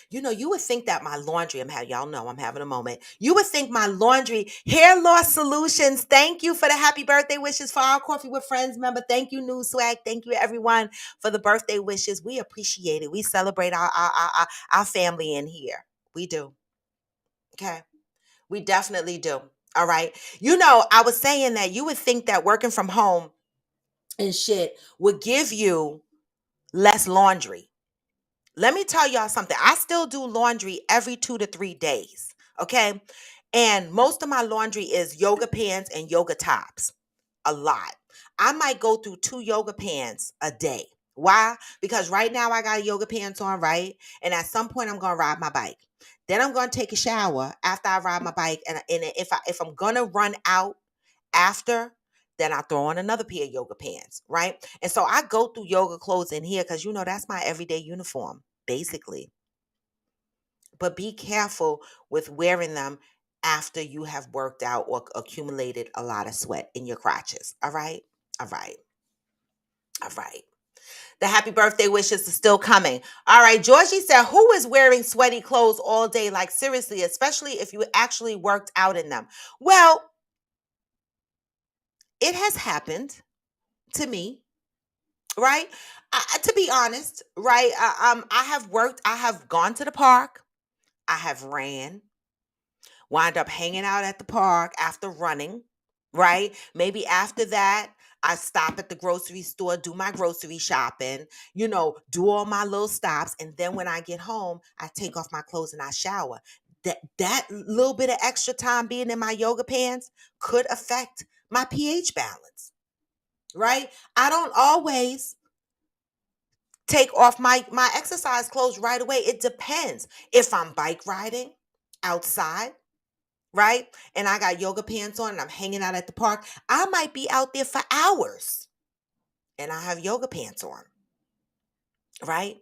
you would think that my laundry, y'all know I'm having a moment. You would think my laundry, hair loss solutions. Thank you for the happy birthday wishes for our Coffee with Friends member. Thank you, New Swag. Thank you, everyone, for the birthday wishes. We appreciate it. We celebrate our family in here. We do. Okay. We definitely do. All right. I was saying that you would think that working from home and shit would give you less laundry. Let me tell y'all something. I still do laundry every 2 to 3 days. Okay. And most of my laundry is yoga pants and yoga tops. A lot. I might go through 2 yoga pants a day. Why? Because right now I got yoga pants on, right? And at some point I'm going to ride my bike. Then I'm going to take a shower after I ride my bike. And if I'm going to run out after, then I throw on another pair of yoga pants, right? And so I go through yoga clothes in here because, that's my everyday uniform, basically. But be careful with wearing them after you have worked out or accumulated a lot of sweat in your crotches. All right? All right. All right. The happy birthday wishes are still coming. All right. Georgie said, who is wearing sweaty clothes all day? Like, seriously, especially if you actually worked out in them. Well, it has happened to me, right? To be honest, right? I have gone to the park. I have ran, wind up hanging out at the park after running, right? Maybe after that, I stop at the grocery store, do my grocery shopping, do all my little stops. And then when I get home, I take off my clothes and I shower. That little bit of extra time being in my yoga pants could affect my pH balance. right? I don't always take off my exercise clothes right away. It depends. If I'm bike riding outside, right? And I got yoga pants on and I'm hanging out at the park, I might be out there for hours and I have yoga pants on, right?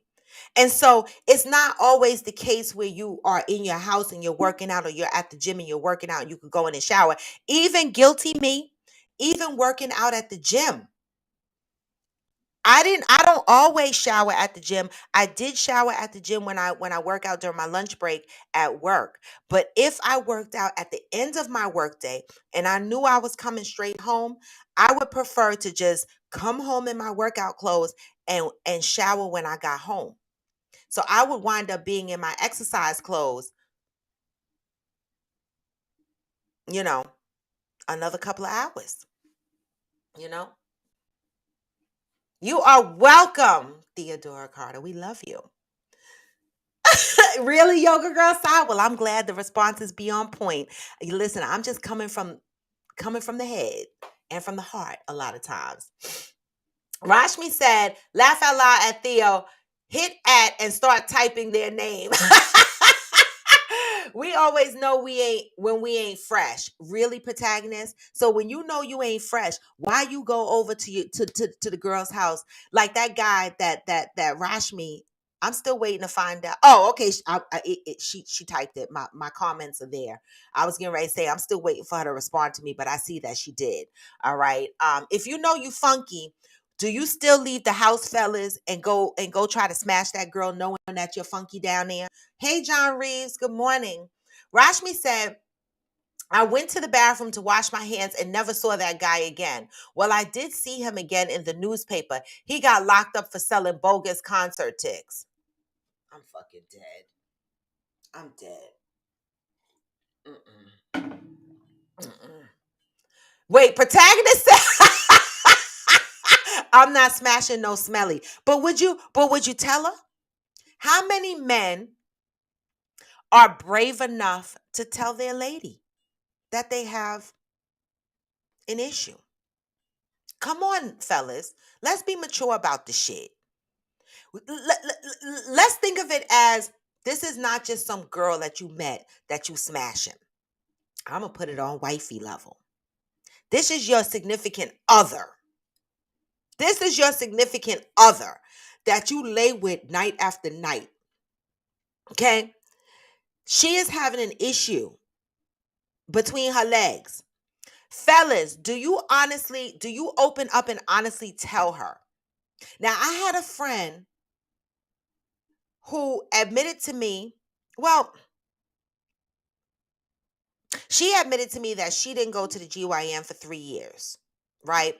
And so it's not always the case where you are in your house and you're working out, or you're at the gym and you're working out and you could go in and shower. Even guilty me, even working out at the gym. I don't always shower at the gym. I did shower at the gym when I work out during my lunch break at work. But if I worked out at the end of my workday and I knew I was coming straight home, I would prefer to just come home in my workout clothes and shower when I got home. So I would wind up being in my exercise clothes, you know, another couple of hours, you know. You are welcome, Theodora Carter. We love you. Really, yoga girl side? Well, I'm glad the responses be on point. Listen, I'm just coming from the head and from the heart a lot of times. Rashmi said, laugh out loud at Theo, hit at and start typing their name. We always know we ain't when we ain't fresh. Really, protagonist. So when you know you ain't fresh, why you go over to you to the girl's house like that guy that Rashmi? I'm still waiting to find out. Oh, okay. She typed it. My comments are there. I was getting ready to say I'm still waiting for her to respond to me, but I see that she did. All right. If you know you funky, do you still leave the house, fellas, and go try to smash that girl, knowing that you're funky down there? Hey, John Reeves, good morning. Rashmi said, I went to the bathroom to wash my hands and never saw that guy again. Well, I did see him again in the newspaper. He got locked up for selling bogus concert tickets. I'm fucking dead. I'm dead. Mm-mm. Mm-mm. Wait, protagonist said, I'm not smashing no smelly. But would you tell her? How many men are brave enough to tell their lady that they have an issue? Come on, fellas. Let's be mature about the shit. Let's think of it as this is not just some girl that you met that you smashing. I'm going to put it on wifey level. This is your significant other. This is your significant other that you lay with night after night. Okay? She is having an issue between her legs. Fellas, do you open up and honestly tell her? Now, I had a friend who admitted to me, well, she admitted to me that she didn't go to the GYN for 3 years, right?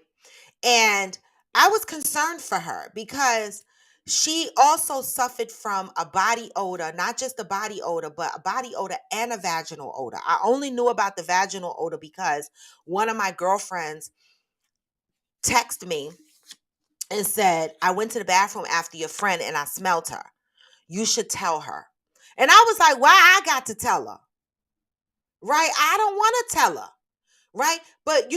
And I was concerned for her because she also suffered from a body odor, not just a body odor, but a body odor and a vaginal odor. I only knew about the vaginal odor because one of my girlfriends texted me and said, I went to the bathroom after your friend and I smelled her. You should tell her. And I was like, why I got to tell her? Right? I don't want to tell her. Right? But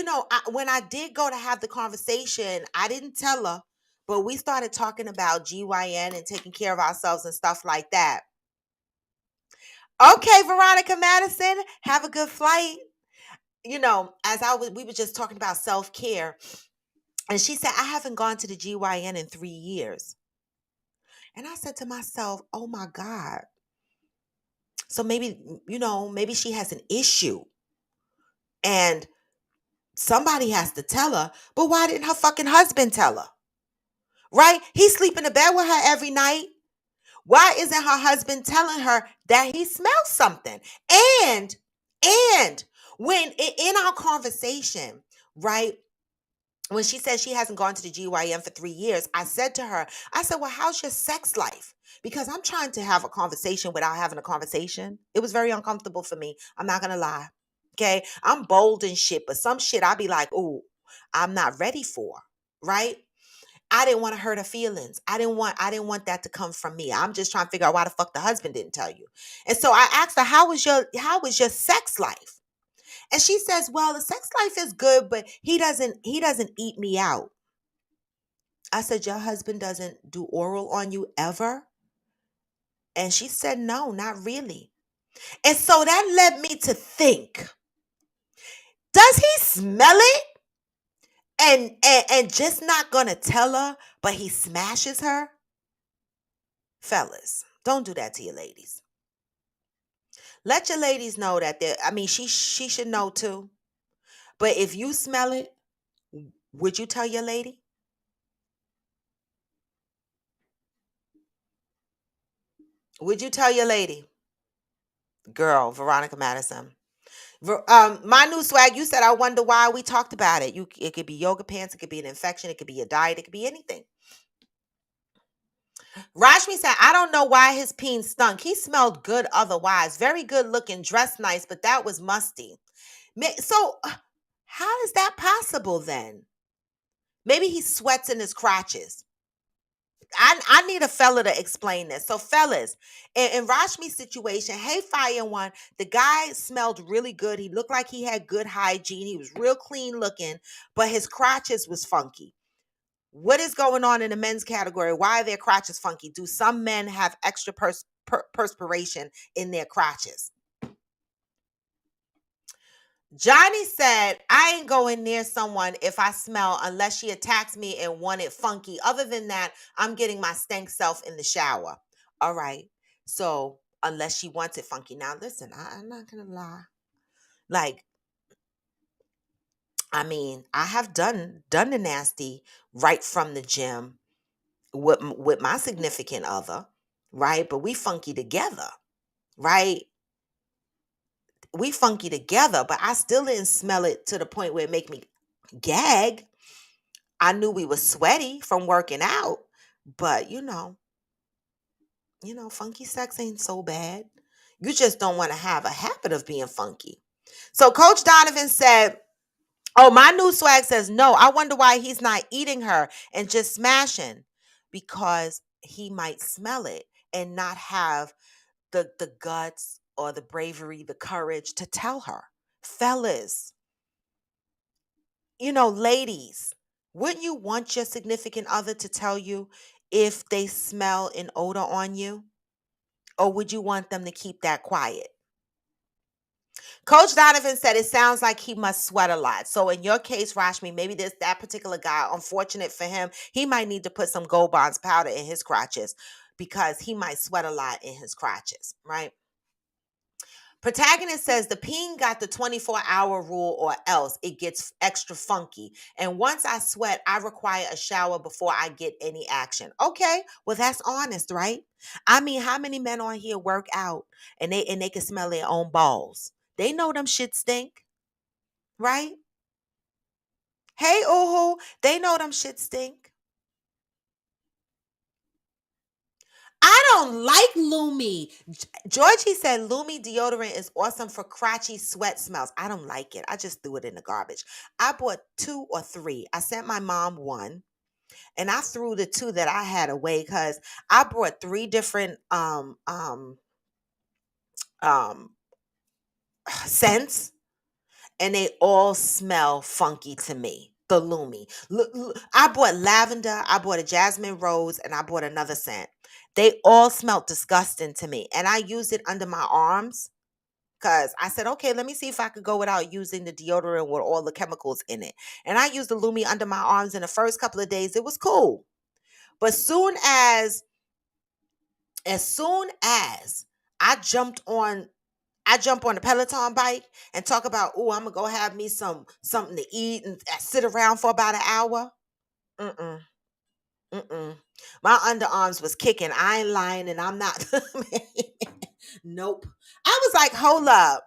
when I did go to have the conversation, I didn't tell her, but we started talking about GYN and taking care of ourselves and stuff like that. Okay, Veronica Madison, have a good flight. We were just talking about self-care, and she said, I haven't gone to the GYN in 3 years. And I said to myself, oh my God. So maybe she has an issue and somebody has to tell her, but why didn't her fucking husband tell her? Right? He's sleeping in bed with her every night. Why isn't her husband telling her that he smells something? And when in our conversation, right? When she said she hasn't gone to the GYN for 3 years, I said to her, I said, well, how's your sex life? Because I'm trying to have a conversation without having a conversation. It was very uncomfortable for me. I'm not going to lie. Okay. I'm bold and shit, but some shit I'll be like, oh, I'm not ready for. Right. I didn't want to hurt her feelings. I didn't want that to come from me. I'm just trying to figure out why the fuck the husband didn't tell you. And so I asked her, how was your sex life? And she says, well, the sex life is good, but he doesn't eat me out. I said, your husband doesn't do oral on you ever? And she said, no, not really. And so that led me to think, does he smell it and just not gonna tell her, but he smashes her? Fellas, don't do that to your ladies. Let your ladies know that she should know too. But if you smell it, would you tell your lady? Would you tell your lady? Girl, Veronica Madison. My new swag, you said I wonder why we talked about it. It could be yoga pants, it could be an infection, it could be a diet, it could be anything. Rashmi said, I don't know why his peen stunk. He smelled good otherwise. Very good looking, dressed nice, but that was musty. So, how is that possible then? Maybe he sweats in his crotches. I need a fella to explain this. So, fellas, in Rashmi's situation, hey, Fire One, the guy smelled really good. He looked like he had good hygiene. He was real clean looking, but his crotches was funky. What is going on in the men's category? Why are their crotches funky? Do some men have extra perspiration in their crotches? Johnny said, I ain't going near someone if I smell unless she attacks me and want it funky. Other than that, I'm getting my stank self in the shower. All right. So, unless she wants it funky. Now, listen, I'm not going to lie. Like, I have done the nasty right from the gym with my significant other, right? But we funky together, right? We funky together, but I still didn't smell it to the point where it make me gag. I knew we was sweaty from working out, but funky sex ain't so bad. You just don't want to have a habit of being funky. So Coach Donovan said, oh, my new swag says, no, I wonder why he's not eating her and just smashing, because he might smell it and not have the guts or the bravery, the courage to tell her. Fellas, ladies, wouldn't you want your significant other to tell you if they smell an odor on you? Or would you want them to keep that quiet? Coach Donovan said it sounds like he must sweat a lot. So in your case, Rashmi, maybe this that particular guy, unfortunate for him, he might need to put some Gold Bonds powder in his crotches because he might sweat a lot in his crotches, right? Protagonist says the peen got the 24-hour rule or else it gets extra funky. And once I sweat, I require a shower before I get any action. Okay, well that's honest, right? How many men on here work out and they can smell their own balls? They know them shit stink, right? Hey, Uhu, they know them shit stink. I don't like Lumi. Georgie said Lumi deodorant is awesome for crotchy sweat smells. I don't like it. I just threw it in the garbage. I bought 2 or 3. I sent my mom one, and I threw the 2 that I had away because I brought 3 different um scents, and they all smell funky to me. The Lumi. I bought lavender, I bought a jasmine rose, and I bought another scent. They all smelled disgusting to me. And I used it under my arms because I said, okay, let me see if I could go without using the deodorant with all the chemicals in it. And I used the Lumi under my arms, in the first couple of days. It was cool. But as soon as I jumped on I jump on the Peloton bike and talk about, oh, I'm gonna go have me something to eat and sit around for about an hour. Mm-mm, mm-mm. My underarms was kicking. I ain't lying, and I'm not. Nope. I was like, hold up.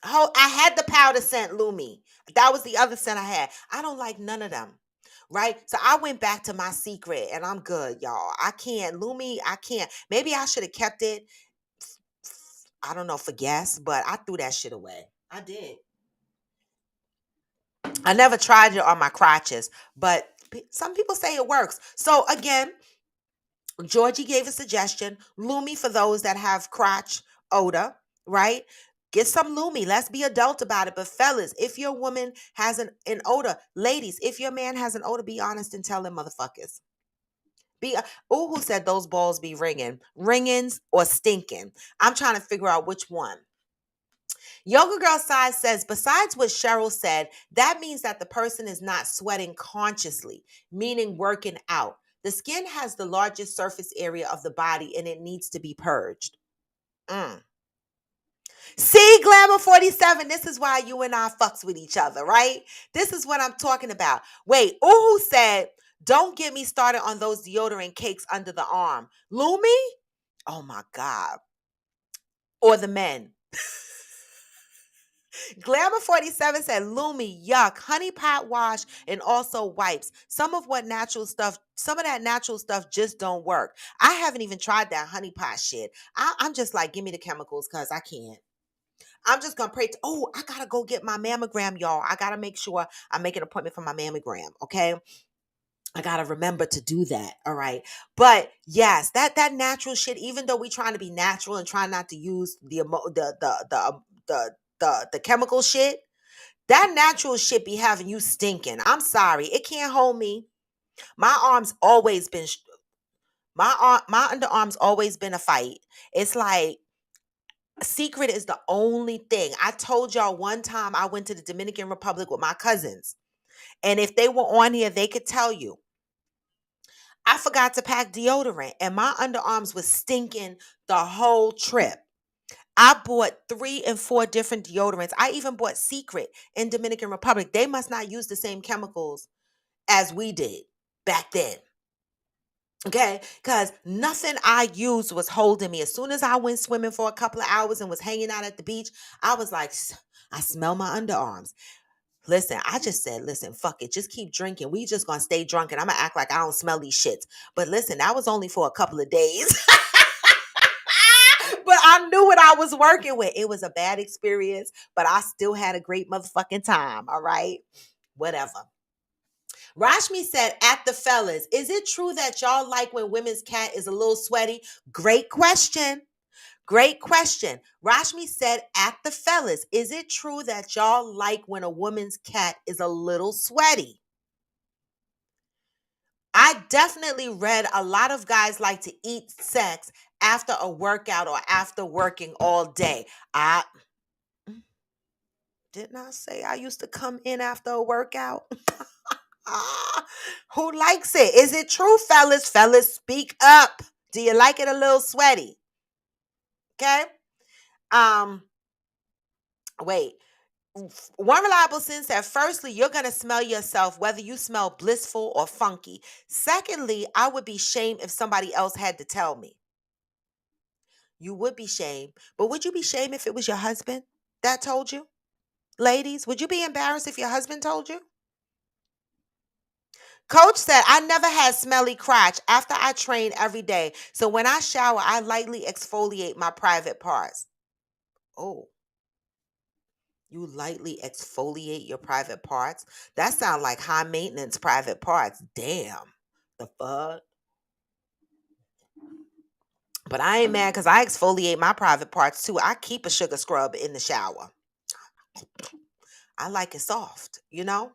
I had the powder scent Lumi. That was the other scent I had. I don't like none of them. Right? So I went back to my secret and I'm good, y'all. I can't. Lumi, I can't. Maybe I should have kept it. I don't know, for gas, but I threw that shit away. I did. I never tried it on my crotches, but some people say it works. So again, Georgie gave a suggestion, Lumi for those that have crotch odor, right? Get some Lumi. Let's be adult about it. But fellas, if your woman has an odor, ladies, if your man has an odor, be honest and tell them motherfuckers. Be who said those balls be ringing? Ringings or stinking? I'm trying to figure out which one. Yoga Girl Size says, besides what Cheryl said, that means that the person is not sweating consciously, meaning working out. The skin has the largest surface area of the body and it needs to be purged. Mm. See, Glamour 47, this is why you and I fucks with each other, right? This is what I'm talking about. Wait, Uhu said, don't get me started on those deodorant cakes under the arm. Lumi? Oh my God. Or the men. Glamour 47 said, Lumi, yuck, honey pot wash, and also wipes. Some of that natural stuff just don't work. I haven't even tried that honey pot shit. I'm just like, give me the chemicals because I can't. I'm just gonna pray I gotta go get my mammogram, y'all. I gotta make sure I make an appointment for my mammogram. Okay. I gotta remember to do that. All right. But yes, that natural shit, even though we trying to be natural and trying not to use the chemical shit, that natural shit be having you stinking. I'm sorry. It can't hold me. My arms always been my underarms always been a fight. It's like Secret is the only thing. I told y'all one time I went to the Dominican Republic with my cousins. And if they were on here, they could tell you. I forgot to pack deodorant and my underarms was stinking the whole trip. I bought 3 and 4 different deodorants. I even bought Secret in Dominican Republic. They must not use the same chemicals as we did back then. Okay, because nothing I used was holding me. As soon as I went swimming for a couple of hours and was hanging out at the beach, I was like, I smell my underarms. Listen, I just said, listen, fuck it. Just keep drinking. We just gonna stay drunk and I'm gonna act like I don't smell these shits. But listen, that was only for a couple of days. But I knew what I was working with. It was a bad experience, but I still had a great motherfucking time. All right. Whatever. Rashmi said, at the fellas, is it true that y'all like when women's cat is a little sweaty? Great question. Great question. Rashmi said, at the fellas, is it true that y'all like when a woman's cat is a little sweaty? I definitely read a lot of guys like to eat sex after a workout or after working all day. I didn't I say I used to come in after a workout? Who likes it? Is it true, fellas? Fellas, speak up. Do you like it a little sweaty? Okay. Um, Wait. One reliable sense said, firstly, you're going to smell yourself whether you smell blissful or funky. Secondly, I would be shamed if somebody else had to tell me. You would be shamed. But would you be shamed if it was your husband that told you? Ladies, would you be embarrassed if your husband told you? Coach said, I never had smelly crotch after I train every day. So when I shower, I lightly exfoliate my private parts. Oh, you lightly exfoliate your private parts? That sounds like high maintenance private parts. Damn. The fuck? But I ain't mad because I exfoliate my private parts too. I keep a sugar scrub in the shower. I like it soft, you know?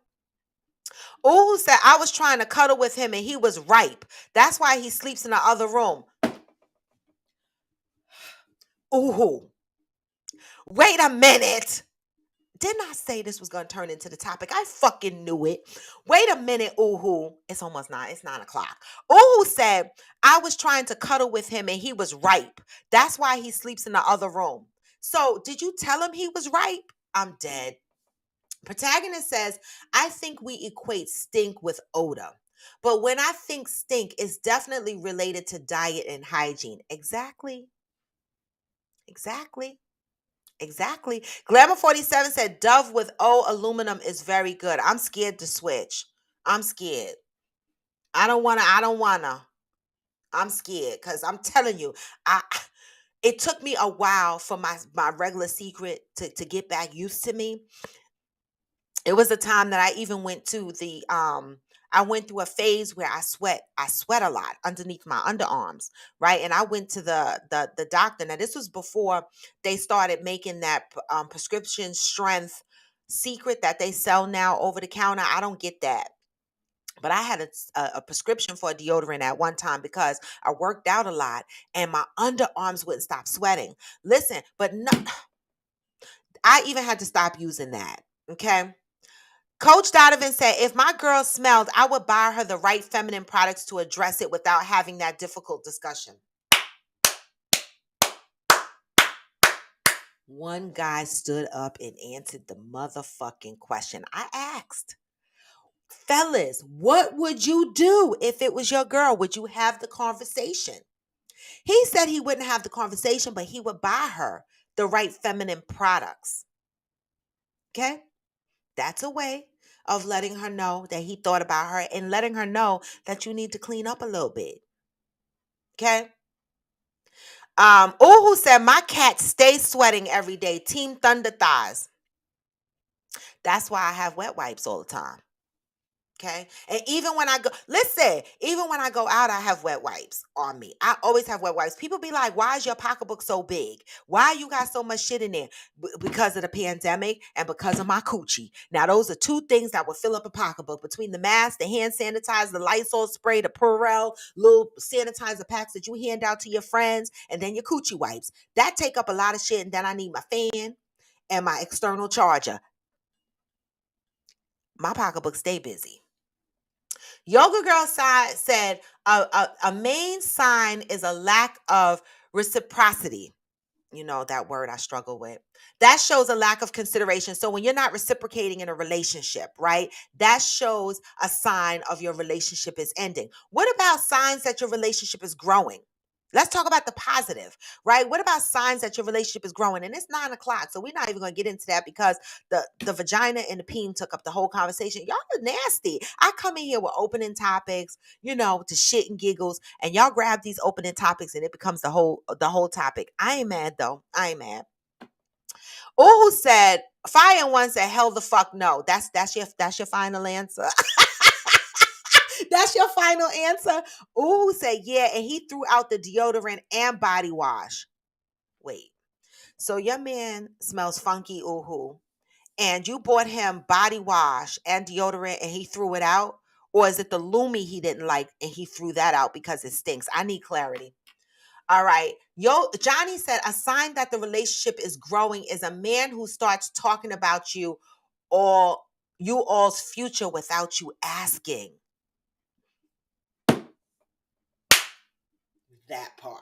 Ooh said, I was trying to cuddle with him and he was ripe. That's why he sleeps in the other room. Ooh. Wait a minute. Didn't I say this was going to turn into the topic? I fucking knew it. Wait a minute, Uhu. It's almost 9. It's 9 o'clock. Uhu said, I was trying to cuddle with him and he was ripe. That's why he sleeps in the other room. So did you tell him he was ripe? I'm dead. Protagonist says, I think we equate stink with odor. But when I think stink, it's definitely related to diet and hygiene. Exactly. Exactly. Exactly. Glamour 47 said Dove with O aluminum is very good. I'm scared to switch. I'm scared. I don't wanna. I'm scared because I'm telling you, I it took me a while for my regular Secret to get back used to me. It was a time that I even went to the I went through a phase where I sweat a lot underneath my underarms, right? And I went to the doctor. Now this was before they started making that prescription strength secret that they sell now over the counter. I don't get that. But I had a prescription for a deodorant at one time because I worked out a lot and my underarms wouldn't stop sweating. Listen, but no, I even had to stop using that. Okay. Coach Donovan said, if my girl smelled, I would buy her the right feminine products to address it without having that difficult discussion. One guy stood up and answered the motherfucking question. I asked, fellas, what would you do if it was your girl? Would you have the conversation? He said he wouldn't have the conversation, but he would buy her the right feminine products. Okay? That's a way of letting her know that he thought about her and letting her know that you need to clean up a little bit. Okay? Uhu said, my cat stays sweating every day. Team Thunder Thighs. That's why I have wet wipes all the time. Okay. And even when I go, listen, even when I go out, I have wet wipes on me. I always have wet wipes. People be like, why is your pocketbook so big? Why you got so much shit in there? Because of the pandemic and because of my coochie. Now, those are two things that would fill up a pocketbook between the mask, the hand sanitizer, the Lysol spray, the Purell, little sanitizer packs that you hand out to your friends, and then your coochie wipes. That take up a lot of shit. And then I need my fan and my external charger. My pocketbook stay busy. Yoga Girl said a main sign is a lack of reciprocity. You know, that word I struggle with. That shows a lack of consideration. So when you're not reciprocating in a relationship, right, that shows a sign of your relationship is ending. What about signs that your relationship is growing? Let's talk about the positive, right? What about signs that your relationship is growing? And it's 9 o'clock, so we're not even going to get into that because the vagina and the peen took up the whole conversation. Y'all are nasty. I come in here with opening topics, to shit and giggles, and y'all grab these opening topics and it becomes the whole topic. I ain't mad though. I ain't mad. Who said Fire and One said hell the fuck no. That's your final answer. That's your final answer. Ooh said yeah, and he threw out the deodorant and body wash. Wait, so your man smells funky, ooh, and you bought him body wash and deodorant, and he threw it out, or is it the Lumi he didn't like and he threw that out because it stinks? I need clarity. All right. Johnny said a sign that the relationship is growing is a man who starts talking about all you all's future without you asking. That part.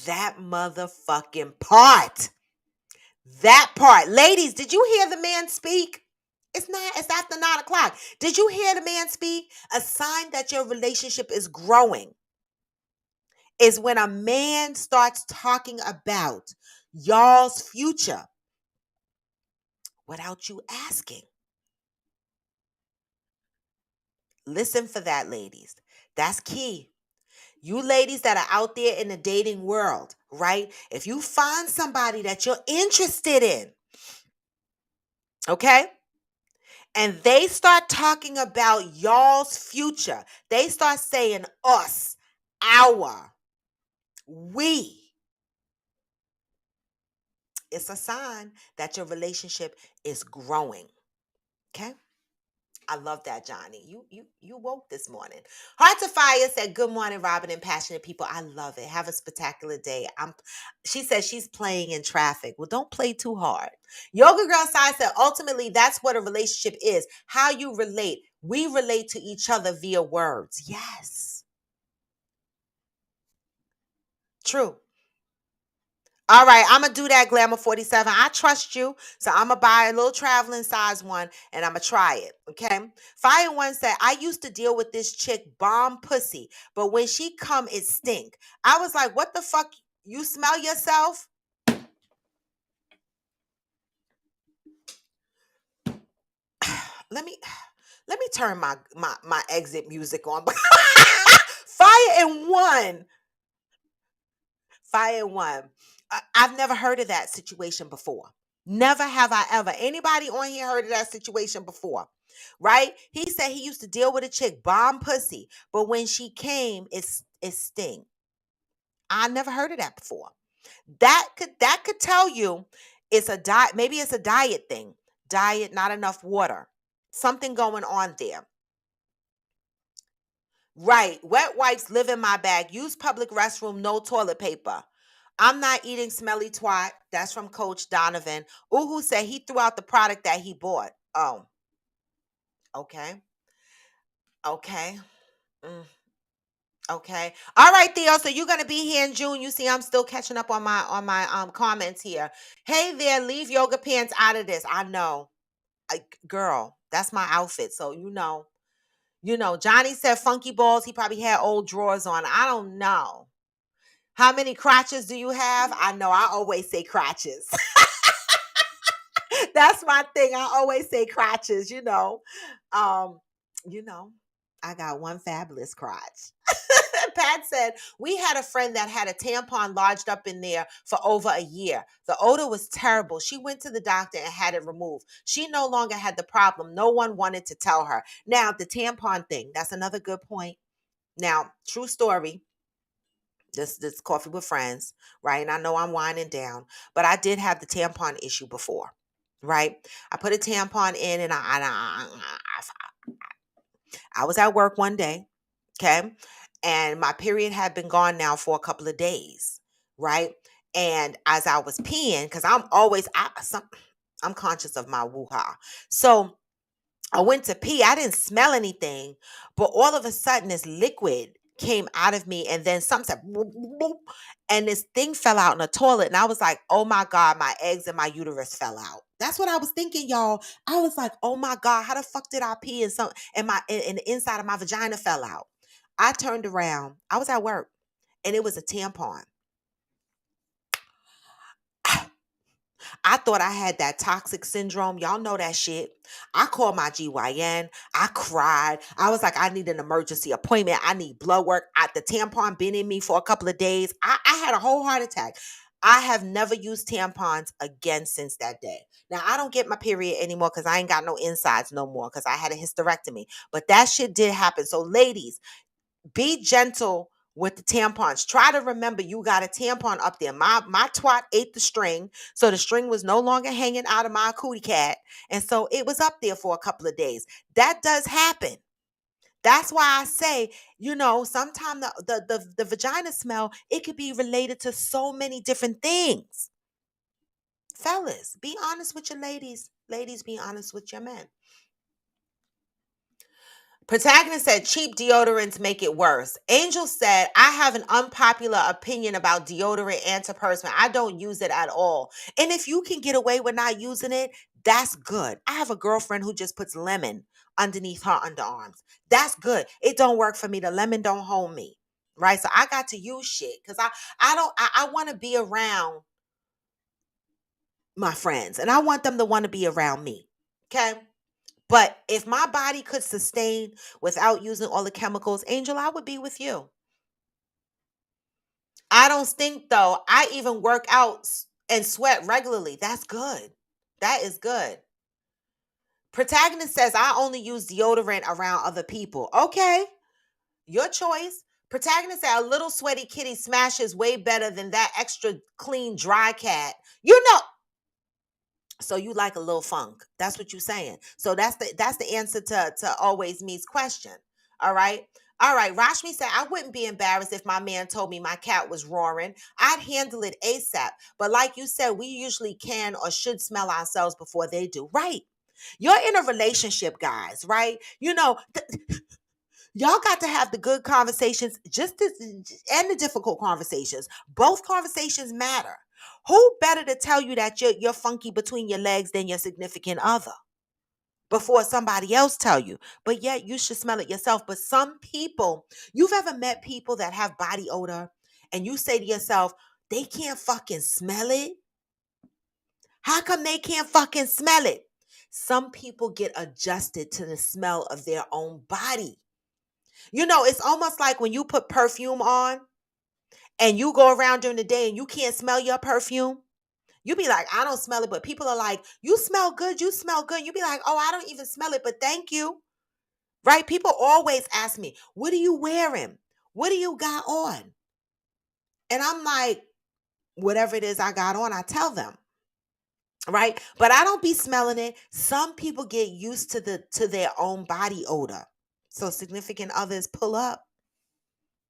That motherfucking part. That part. Ladies, did you hear the man speak? It's after 9 o'clock. Did you hear the man speak? A sign that your relationship is growing is when a man starts talking about y'all's future without you asking. Listen for that, ladies. That's key. You ladies that are out there in the dating world, right? If you find somebody that you're interested in, okay? And they start talking about y'all's future. They start saying us, our, we. It's a sign that your relationship is growing. Okay? I love that, Johnny. You woke this morning. Heart to Fire said, "Good morning, Robin and passionate people. I love it. Have a spectacular day." She says she's playing in traffic. Well, don't play too hard. Yoga Girl Side said, "Ultimately, that's what a relationship is. How you relate. We relate to each other via words." Yes, true. All right, I'm gonna do that, Glamour 47. I trust you, so I'm gonna buy a little traveling size one and I'm gonna try it. Okay. Fire One said, I used to deal with this chick bomb pussy, but when she come, it stink. I was like, what the fuck? You smell yourself? Let me let me turn my exit music on. Fire and One. Fire and One. I've never heard of that situation before. Never have I ever. Anybody on here heard of that situation before? Right? He said he used to deal with a chick, bomb pussy, but when she came, it sting. I never heard of that before. That could tell you it's a diet. Maybe it's a diet thing. Diet, not enough water. Something going on there. Right. Wet wipes live in my bag. Use public restroom, no toilet paper. I'm not eating smelly twat. That's from Coach Donovan. Uhu said he threw out the product that he bought. Oh, okay. Okay. Mm, okay. All right, Theo. So you're gonna be here in June. You see, I'm still catching up on my comments here. Hey there, leave yoga pants out of this. I know. Girl, that's my outfit. So Johnny said funky balls. He probably had old drawers on. I don't know. How many crotches do you have? I know I always say crotches. That's my thing. I always say crotches. Um, you know, I got one fabulous crotch. Pat said, we had a friend that had a tampon lodged up in there for over a year. The odor was terrible. She went to the doctor and had it removed. She no longer had the problem. No one wanted to tell her. Now, the tampon thing, that's another good point. Now, true story. This coffee with friends, right? And I know I'm winding down, but I did have the tampon issue before, right? I put a tampon in, and I was at work one day, okay, and my period had been gone now for a couple of days, right? And as I was peeing, because I'm conscious of my woo-ha, so I went to pee. I didn't smell anything, but all of a sudden this liquid came out of me, and then something said, "Boop, boop, boop," and this thing fell out in the toilet. And I was like, oh my God, my eggs and my uterus fell out. That's what I was thinking, y'all. I was like, oh my God, how the fuck did I pee and the inside of my vagina fell out? I turned around. I was at work, and it was a tampon. I thought I had that toxic syndrome. Y'all know that shit. I called my GYN. I cried. I was like, I need an emergency appointment. I need blood work. The tampon been in me for a couple of days. I had a whole heart attack. I have never used tampons again since that day. Now, I don't get my period anymore because I ain't got no insides no more because I had a hysterectomy. But that shit did happen. So, ladies, be gentle with the tampons. Try to remember you got a tampon up there. My twat ate the string, so the string was no longer hanging out of my cootie cat, and so it was up there for a couple of days. That does happen. That's why I say, sometimes the vagina smell, it could be related to so many different things. Fellas, be honest with your ladies. Ladies, be honest with your men. Protagonist said cheap deodorants make it worse. Angel said, I have an unpopular opinion about deodorant antiperspirant. I don't use it at all. And if you can get away with not using it, that's good. I have a girlfriend who just puts lemon underneath her underarms. That's good. It don't work for me. The lemon don't hold me. Right? So I got to use shit because I want to be around my friends and I want them to want to be around me. Okay. But if my body could sustain without using all the chemicals, Angel, I would be with you. I don't stink though. I even work out and sweat regularly. That's good. That is good. Protagonist says, I only use deodorant around other people. Okay, your choice. Protagonist said, a little sweaty kitty smashes way better than that extra clean dry cat. So you like a little funk. That's what you're saying. So that's the answer to always me's question. All right. All right. Rashmi said, I wouldn't be embarrassed if my man told me my cat was roaring. I'd handle it ASAP. But like you said, we usually can or should smell ourselves before they do. Right. You're in a relationship, guys, right? Y'all got to have the good conversations, and the difficult conversations. Both conversations matter. Who better to tell you that you're funky between your legs than your significant other before somebody else tell you? But yet you should smell it yourself. But some people, you've ever met people that have body odor and you say to yourself, they can't fucking smell it? How come they can't fucking smell it? Some people get adjusted to the smell of their own body. It's almost like when you put perfume on and you go around during the day and you can't smell your perfume. You be like, I don't smell it, but people are like, you smell good, you smell good. You be like, oh, I don't even smell it, but thank you. Right? People always ask me, what are you wearing? What do you got on? And I'm like, whatever it is I got on, I tell them. Right? But I don't be smelling it. Some people get used to their own body odor. So significant others pull up.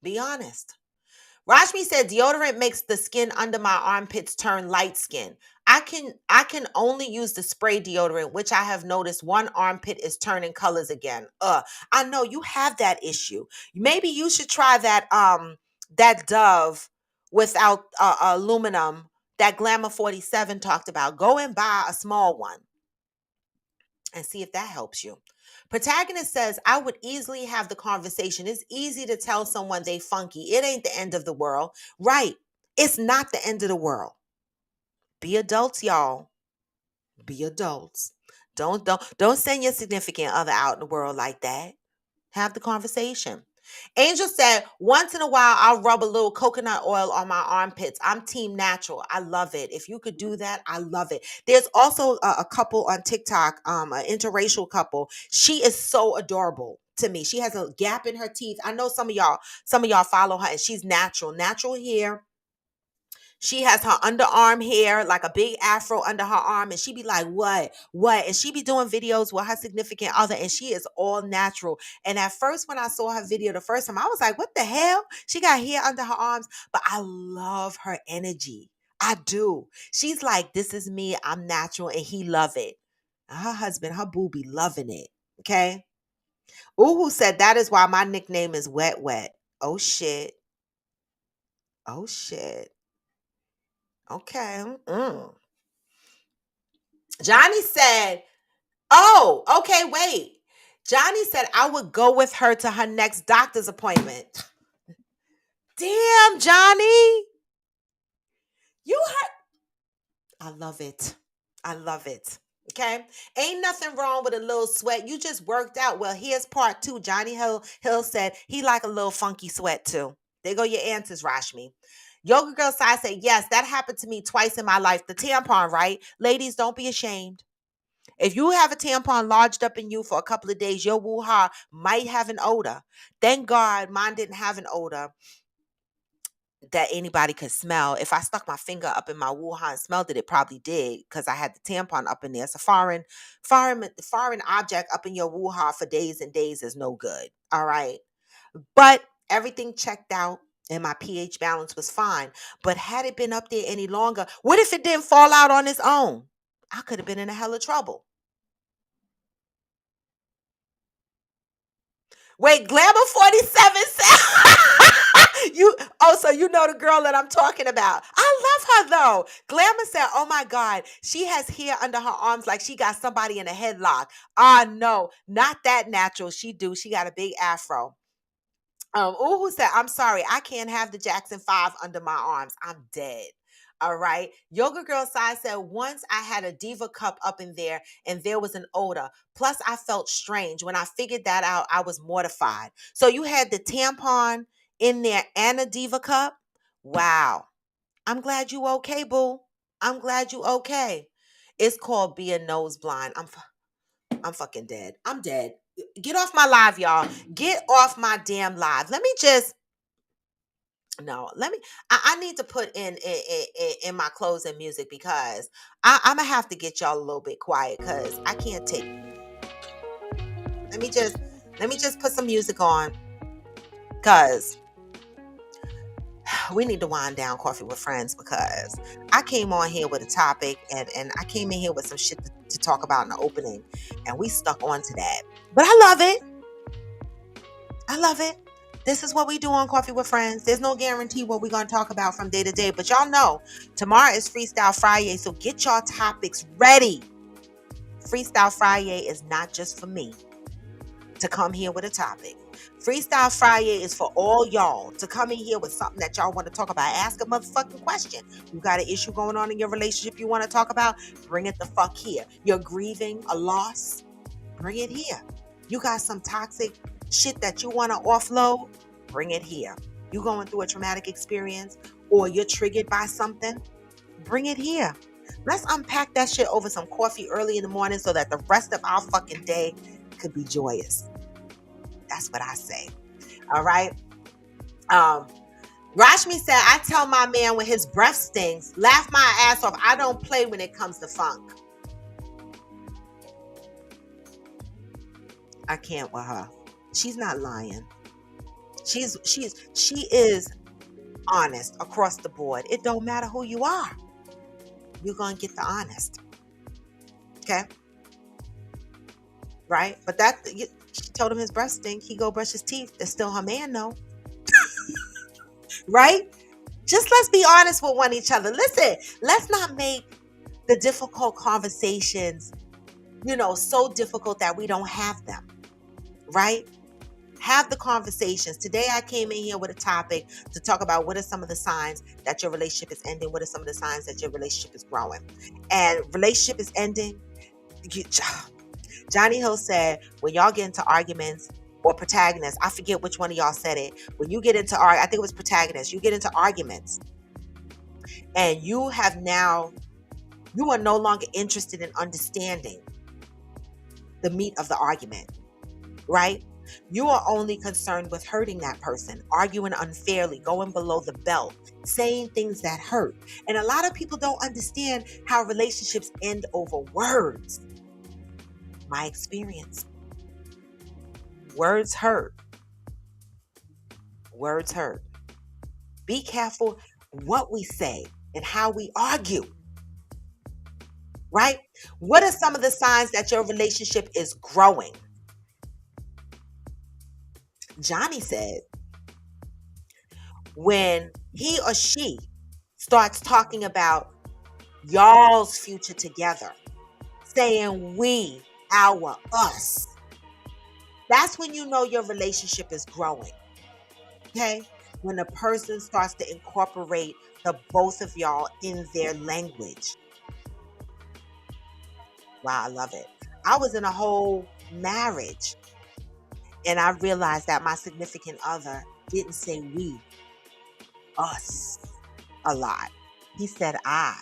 Be honest. Rashmi said deodorant makes the skin under my armpits turn light skin. I can only use the spray deodorant, which I have noticed one armpit is turning colors again. I know you have that issue. Maybe you should try that Dove without aluminum that Glamour 47 talked about. Go and buy a small one and see if that helps you. Protagonist says, I would easily have the conversation. It's easy to tell someone they funky. It ain't the end of the world. Right. It's not the end of the world. Be adults, y'all. Be adults. Don't send your significant other out in the world like that. Have the conversation. Angel said, once in a while, I'll rub a little coconut oil on my armpits. I'm team natural. I love it. If you could do that, I love it. There's also a couple on TikTok, an interracial couple. She is so adorable to me. She has a gap in her teeth. I know some of y'all follow her, and she's natural hair. She has her underarm hair, like a big afro under her arm, and she be like, what? And she be doing videos with her significant other, and she is all natural. And at first, when I saw her video the first time, I was like, what the hell? She got hair under her arms, but I love her energy. I do. She's like, this is me, I'm natural, and he love it. And her husband, her boo be loving it, okay? Uhu said, that is why my nickname is Wet Wet. Oh, shit. Oh, shit. Okay. Johnny said, oh, okay, wait. Johnny said I would go with her to her next doctor's appointment. Damn, Johnny. You heard. I love it. I love it. Okay. Ain't nothing wrong with a little sweat. You just worked out. Well, here's part two. Johnny Hill said he like a little funky sweat too. There go your answers, Rashmi. Yoga Girl Side said, yes, that happened to me twice in my life. The tampon, right? Ladies, don't be ashamed. If you have a tampon lodged up in you for a couple of days, your woo-ha might have an odor. Thank God mine didn't have an odor that anybody could smell. If I stuck my finger up in my woo-ha and smelled it, it probably did because I had the tampon up in there. It's a foreign object up in your woo-ha for days and days is no good. All right. But everything checked out and my pH balance was fine. But had it been up there any longer, what if it didn't fall out on its own? I could have been in a hell of trouble. Wait, Glamour 47 said so you know the girl that I'm talking about. I love her though. Glamour said, oh my God, she has hair under her arms like she got somebody in a headlock. No, not that natural. She got a big afro. Who said, I'm sorry, I can't have the Jackson 5 under my arms. I'm dead. All right. Yoga Girl Side said, once I had a Diva cup up in there and there was an odor. Plus, I felt strange. When I figured that out, I was mortified. So you had the tampon in there and a Diva cup? Wow. I'm glad you okay, boo. I'm glad you okay. It's called being nose blind. I'm fucking dead. I'm dead. Get off my live, y'all. Get off my damn live. Let me just no. Let me. I need to put in my closing music because I'm gonna have to get y'all a little bit quiet because I can't take. Let me just put some music on because we need to wind down Coffee with Friends because I came on here with a topic and I came in here with some shit to talk about in the opening and we stuck on to that. But I love it. I love it. This is what we do on Coffee with Friends. There's no guarantee what we're going to talk about from day to day. But y'all know tomorrow is Freestyle Friday. So get y'all topics ready. Freestyle Friday is not just for me to come here with a topic. Freestyle Friday is for all y'all to come in here with something that y'all want to talk about. Ask a motherfucking question. You got an issue going on in your relationship you want to talk about? Bring it the fuck here. You're grieving a loss? Bring it here. You got some toxic shit that you want to offload? Bring it here. You going through a traumatic experience or you're triggered by something? Bring it here. Let's unpack that shit over some coffee early in the morning so that the rest of our fucking day could be joyous. That's what I say. All right. Um, Rashmi said, I tell my man when his breath stinks, laugh my ass off. I don't play when it comes to funk. I can't with her. She's not lying. She is honest across the board. It don't matter who you are. You're gonna get the honest. Okay? Right? But she told him his breath stink. He go brush his teeth. That's still her man, though. Right? Just let's be honest with one each other. Listen, let's not make the difficult conversations, so difficult that we don't have them. Right? Have the conversations. Today I came in here with a topic to talk about what are some of the signs that your relationship is ending, what are some of the signs that your relationship is growing. And relationship is ending. Johnny Hill said, when y'all get into arguments or protagonists, I forget which one of y'all said it. When you get into I think it was protagonists, you get into arguments and you are no longer interested in understanding the meat of the argument, right? You are only concerned with hurting that person, arguing unfairly, going below the belt, saying things that hurt. And a lot of people don't understand how relationships end over words. My experience. Words hurt. Words hurt. Be careful what we say and how we argue. Right? What are some of the signs that your relationship is growing? Johnny said, when he or she starts talking about y'all's future together, saying we, our, us, that's when you know your relationship is growing. Okay? When a person starts to incorporate the both of y'all in their language. Wow, I love it. I was in a whole marriage and I realized that my significant other didn't say we, us a lot. He said I.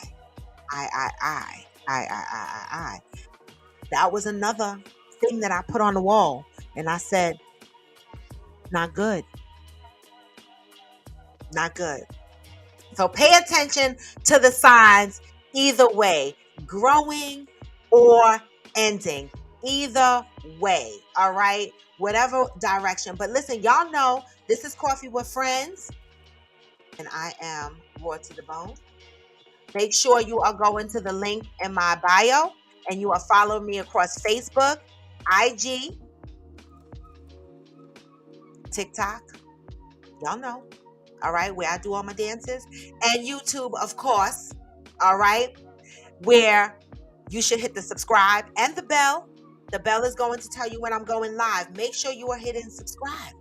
That was another thing that I put on the wall and I said, not good. Not good. So pay attention to the signs either way, growing or ending, either way. All right. Whatever direction. But listen, y'all know this is Coffee with Friends and I am raw to the bone. Make sure you are going to the link in my bio and you are following me across Facebook, IG, TikTok. Y'all know. All right. Where I do all my dances. And YouTube, of course. All right. Where you should hit the subscribe and the bell. The bell is going to tell you when I'm going live. Make sure you are hitting subscribe.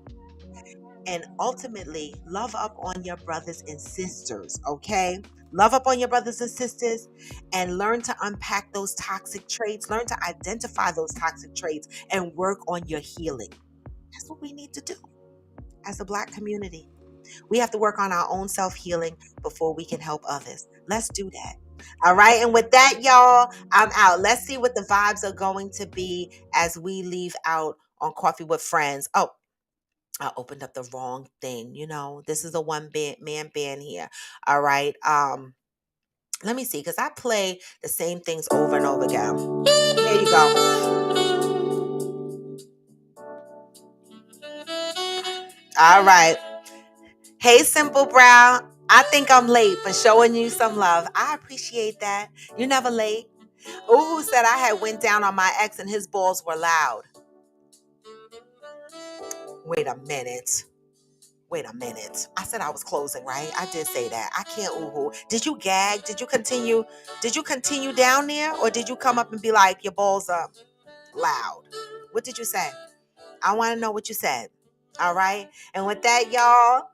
And ultimately, love up on your brothers and sisters, okay? Love up on your brothers and sisters and learn to unpack those toxic traits. Learn to identify those toxic traits and work on your healing. That's what we need to do as a Black community. We have to work on our own self-healing before we can help others. Let's do that. All right. And with that, y'all, I'm out. Let's see what the vibes are going to be as we leave out on Coffee with Friends. Oh, I opened up the wrong thing. This is a man band here. All right. Let me see, because I play the same things over and over again. There you go. All right. Hey, Simple Brown. I think I'm late for showing you some love. I appreciate that. You're never late. Ooh, said I had went down on my ex and his balls were loud. Wait a minute. I said I was closing, right? I did say that. I can't ooh. Did you gag? Did you continue? Did you continue down there? Or did you come up and be like, your balls are loud? What did you say? I want to know what you said. All right. And with that, y'all,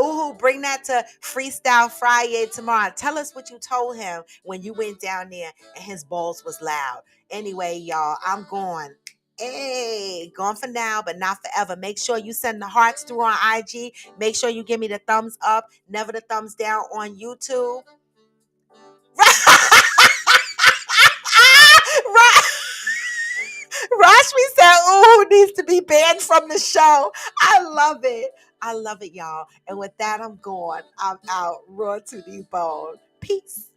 ooh, bring that to Freestyle Friday tomorrow. Tell us what you told him when you went down there and his balls was loud. Anyway, y'all, I'm going. Hey, gone for now, but not forever. Make sure you send the hearts through on IG. Make sure you give me the thumbs up, never the thumbs down on YouTube. Rashmi said, ooh, needs to be banned from the show. I love it. I love it, y'all. And with that, I'm gone. I'm out. Raw to the bone. Peace.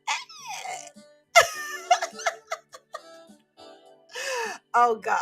Oh, God.